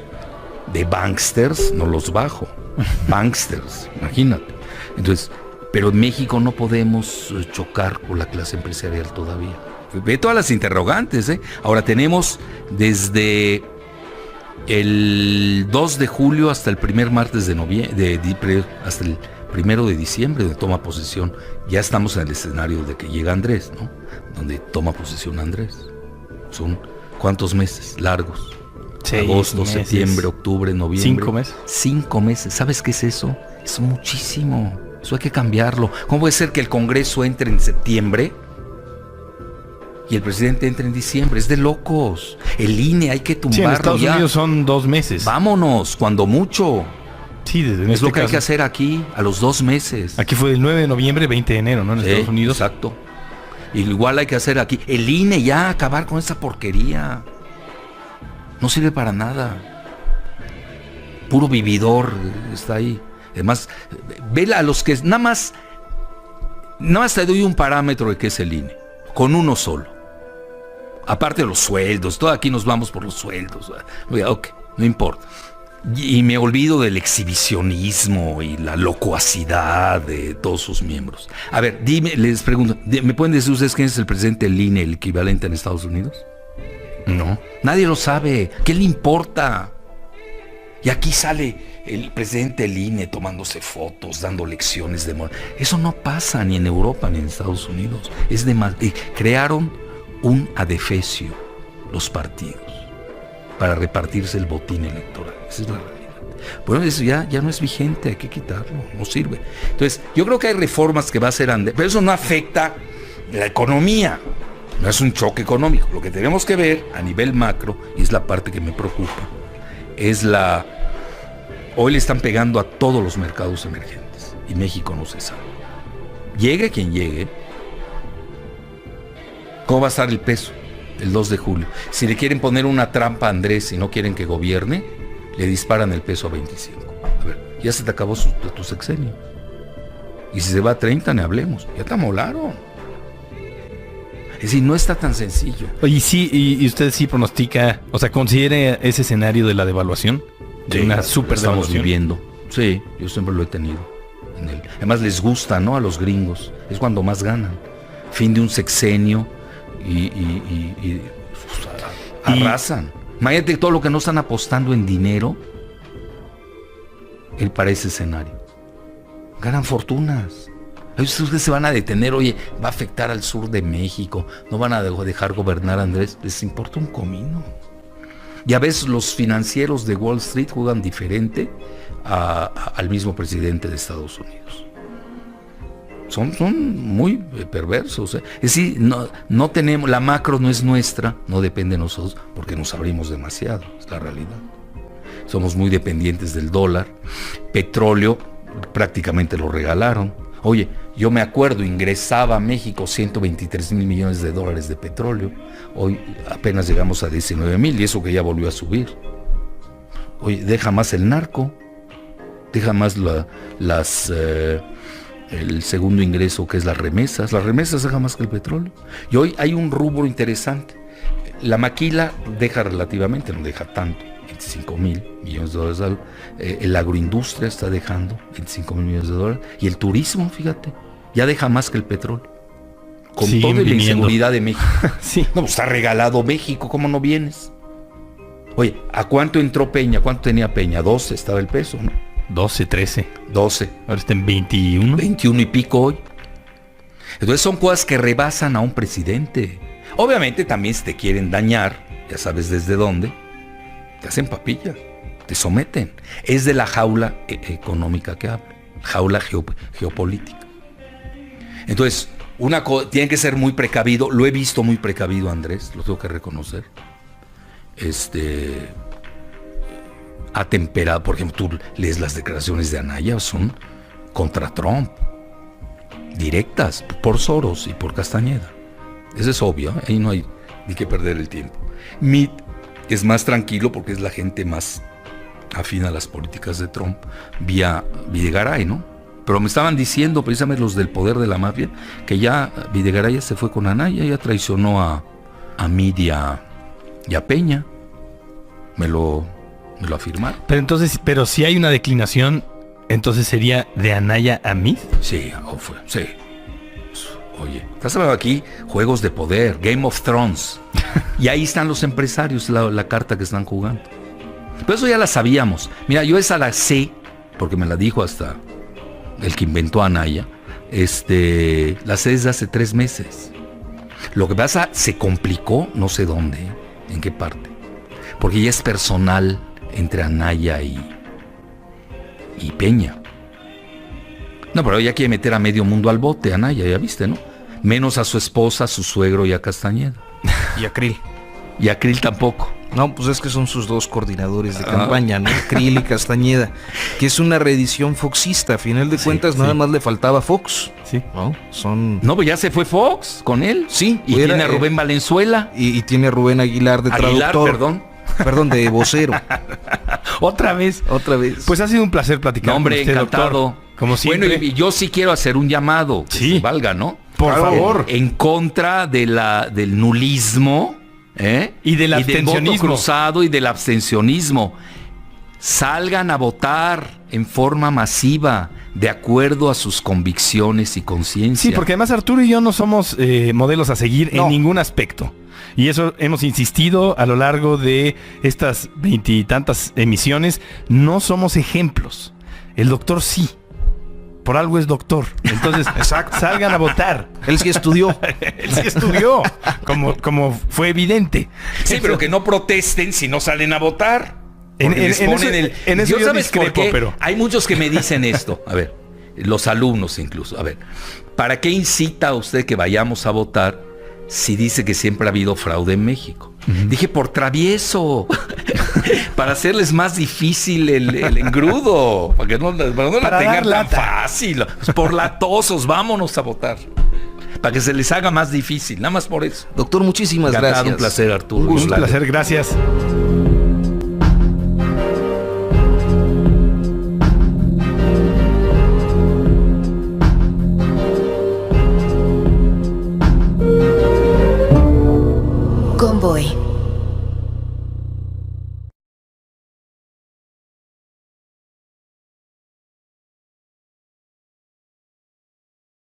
C: De banksters no los bajo. Banksters, imagínate. Entonces, pero en México no podemos chocar con la clase empresarial todavía. Ve todas las interrogantes, ¿eh? Ahora tenemos desde el 2 de julio hasta el primer martes de noviembre, hasta el 1 de diciembre, donde toma posesión. Ya estamos en el escenario de que llega Andrés, ¿no? Donde toma posesión Andrés. Son ¿cuántos meses? Largos.
B: 6
C: agosto,
B: meses.
C: septiembre, octubre, noviembre.
B: 5 meses.
C: 5 meses. ¿Sabes qué es eso? Es muchísimo. Eso hay que cambiarlo. ¿Cómo puede ser que el Congreso entre en septiembre y el presidente entre en diciembre? Es de locos. El INE hay que
B: Sí,
C: tumbarlo
B: en Estados
C: ya.
B: Unidos son 2 meses.
C: Vámonos, cuando mucho.
B: Sí, en
C: Es
B: este
C: lo que hay
B: caso.
C: que hacer aquí, a los 2 meses.
B: Aquí fue el 9 de noviembre, 20 de enero, ¿no? En
C: Sí,
B: Estados Unidos.
C: Exacto. Igual hay que hacer aquí. El INE ya, acabar con esa porquería. No sirve para nada. Puro vividor está ahí. Además, vela a los que nada más te doy un parámetro de qué es el INE. Con uno solo. Aparte de los sueldos, todo aquí nos vamos por los sueldos. Ok, no importa. Y me olvido del exhibicionismo y la locuacidad de todos sus miembros. A ver, les pregunto, ¿me pueden decir ustedes quién es el presidente del INE, el equivalente en Estados Unidos?
B: No.
C: Nadie lo sabe. ¿Qué le importa? Y aquí sale el presidente del INE tomándose fotos, dando lecciones de moral. Eso no pasa ni en Europa ni en Estados Unidos. Crearon un adefesio los partidos para repartirse el botín electoral. Esa es la realidad. Bueno, eso ya no es vigente, hay que quitarlo, no sirve. Entonces, yo creo que hay reformas que va a hacer Andrés, pero eso no afecta la economía. No es un choque económico. Lo que tenemos que ver a nivel macro, y es la parte que me preocupa, es hoy le están pegando a todos los mercados emergentes y México no se sabe. Llegue quien llegue, ¿cómo va a estar el peso el 2 de julio? Si le quieren poner una trampa a Andrés y no quieren que gobierne, le disparan el peso a 25. A ver, ya se te acabó tu sexenio. Y si se va a 30, ni hablemos. Ya te amolaron. Es decir, no está tan sencillo.
B: Oye, sí, y usted sí pronostica, o sea, considere ese escenario de la devaluación, de una super
C: estamos
B: devaluación.
C: viviendo. Sí, yo siempre lo he tenido. Además les gusta, ¿no? A los gringos. Es cuando más ganan. Fin de un sexenio y arrasan. Imagínate todo lo que no están apostando en dinero para ese escenario. Ganan fortunas. Ustedes se van a detener, oye, va a afectar al sur de México, no van a dejar gobernar a Andrés, les importa un comino. Y a veces los financieros de Wall Street juegan diferente al mismo presidente de Estados Unidos. Son muy perversos. Es decir, no tenemos, la macro no es nuestra, no depende de nosotros, porque nos abrimos demasiado, es la realidad. Somos muy dependientes del dólar. Petróleo prácticamente lo regalaron. Oye, yo me acuerdo, ingresaba a México 123,000 millones de dólares de petróleo. Hoy apenas llegamos a 19,000 y eso que ya volvió a subir. Oye, deja más el narco, deja más el segundo ingreso que es las remesas. Las remesas deja más que el petróleo. Y hoy hay un rubro interesante. La maquila deja relativamente, no deja tanto. 25,000 millones de dólares. La agroindustria está dejando 25,000 millones de dólares. Y el turismo, fíjate, ya deja más que el petróleo. Con
B: Siguen
C: toda la
B: viniendo.
C: inseguridad de México.
B: Sí.
C: No, pues está regalado México, ¿cómo no vienes? Oye, ¿a cuánto entró Peña? ¿Cuánto tenía Peña? 12 estaba el peso, ¿no?
B: 12, 13.
C: 12.
B: Ahora está en 21.
C: 21 y pico hoy. Entonces son cosas que rebasan a un presidente. Obviamente también si te quieren dañar, ya sabes desde dónde, te hacen papilla, te someten. Es de la jaula económica que hablo, jaula geopolítica. Entonces, tiene que ser muy precavido. Lo he visto muy precavido, Andrés, lo tengo que reconocer. Atemperado, por ejemplo, tú lees las declaraciones de Anaya, son contra Trump, directas, por Soros y por Castañeda. Eso es obvio, ahí no hay ni que perder el tiempo. Mitt es más tranquilo porque es la gente más afín a las políticas de Trump, vía Videgaray, ¿no? Pero me estaban diciendo, precisamente los del poder de la mafia, que ya Videgaray ya se fue con Anaya, ya traicionó a Mid y a Peña. Me lo afirmaron.
B: Pero si hay una declinación, entonces sería de Anaya a Mid.
C: Sí, sí. Oye, estás hablando aquí juegos de poder, Game of Thrones. Y ahí están los empresarios, la carta que están jugando. Pero eso ya la sabíamos. Mira, yo esa la sé, porque me la dijo hasta el que inventó a Anaya. La sé desde hace 3 meses. Lo que pasa, se complicó, no sé dónde, en qué parte. Porque ya es personal entre Anaya y Peña. No, pero ella quiere meter a medio mundo al bote, Anaya, ya viste, ¿no? Menos a su esposa, a su suegro y a Castañeda.
A: Y a Krill.
C: Y a Krill tampoco.
A: No, pues es que son sus 2 coordinadores de campaña, ¿no? Krill y Castañeda. Que es una reedición foxista. A final de cuentas, nada más le faltaba Fox.
B: Sí.
A: ¿No?
C: No, pues ya se fue Fox con él.
A: Sí.
C: Y tiene a Rubén Valenzuela.
A: Y tiene a Rubén Aguilar de traductor. Perdón, de vocero.
B: Otra vez. Pues ha sido un placer platicar con usted,
C: encantado.
B: Doctor. Como siempre.
C: Bueno, y yo sí quiero hacer un llamado. Que se valga, ¿no?
B: Por favor.
C: En contra del nulismo.
B: Y del abstencionismo.
C: Del voto cruzado y del abstencionismo. Salgan a votar en forma masiva, de acuerdo a sus convicciones y conciencia.
B: Sí, porque además Arturo y yo no somos modelos a seguir en ningún aspecto. Y eso hemos insistido a lo largo de estas 20 y tantas emisiones. No somos ejemplos. El doctor sí. Por algo es doctor. Entonces, salgan a votar.
A: Él sí estudió.
B: Como fue evidente.
C: Sí, pero que no protesten si no salen a votar.
B: En eso yo discrepo, pero...
C: Hay muchos que me dicen esto. A ver, los alumnos incluso. A ver, ¿para qué incita a usted que vayamos a votar si dice que siempre ha habido fraude en México? Dije, por travieso. Para hacerles más difícil el engrudo. Para que no la tengan tan fácil. Pues por latosos, vámonos a votar. Para que se les haga más difícil. Nada más por eso.
A: Doctor, muchísimas gracias.
C: Un placer, Arturo.
B: Un placer, gracias.
D: Convoy.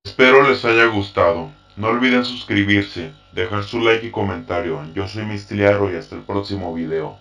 E: Espero les haya gustado. No olviden suscribirse, dejar su like y comentario. Yo soy Mistiliaro y hasta el próximo video.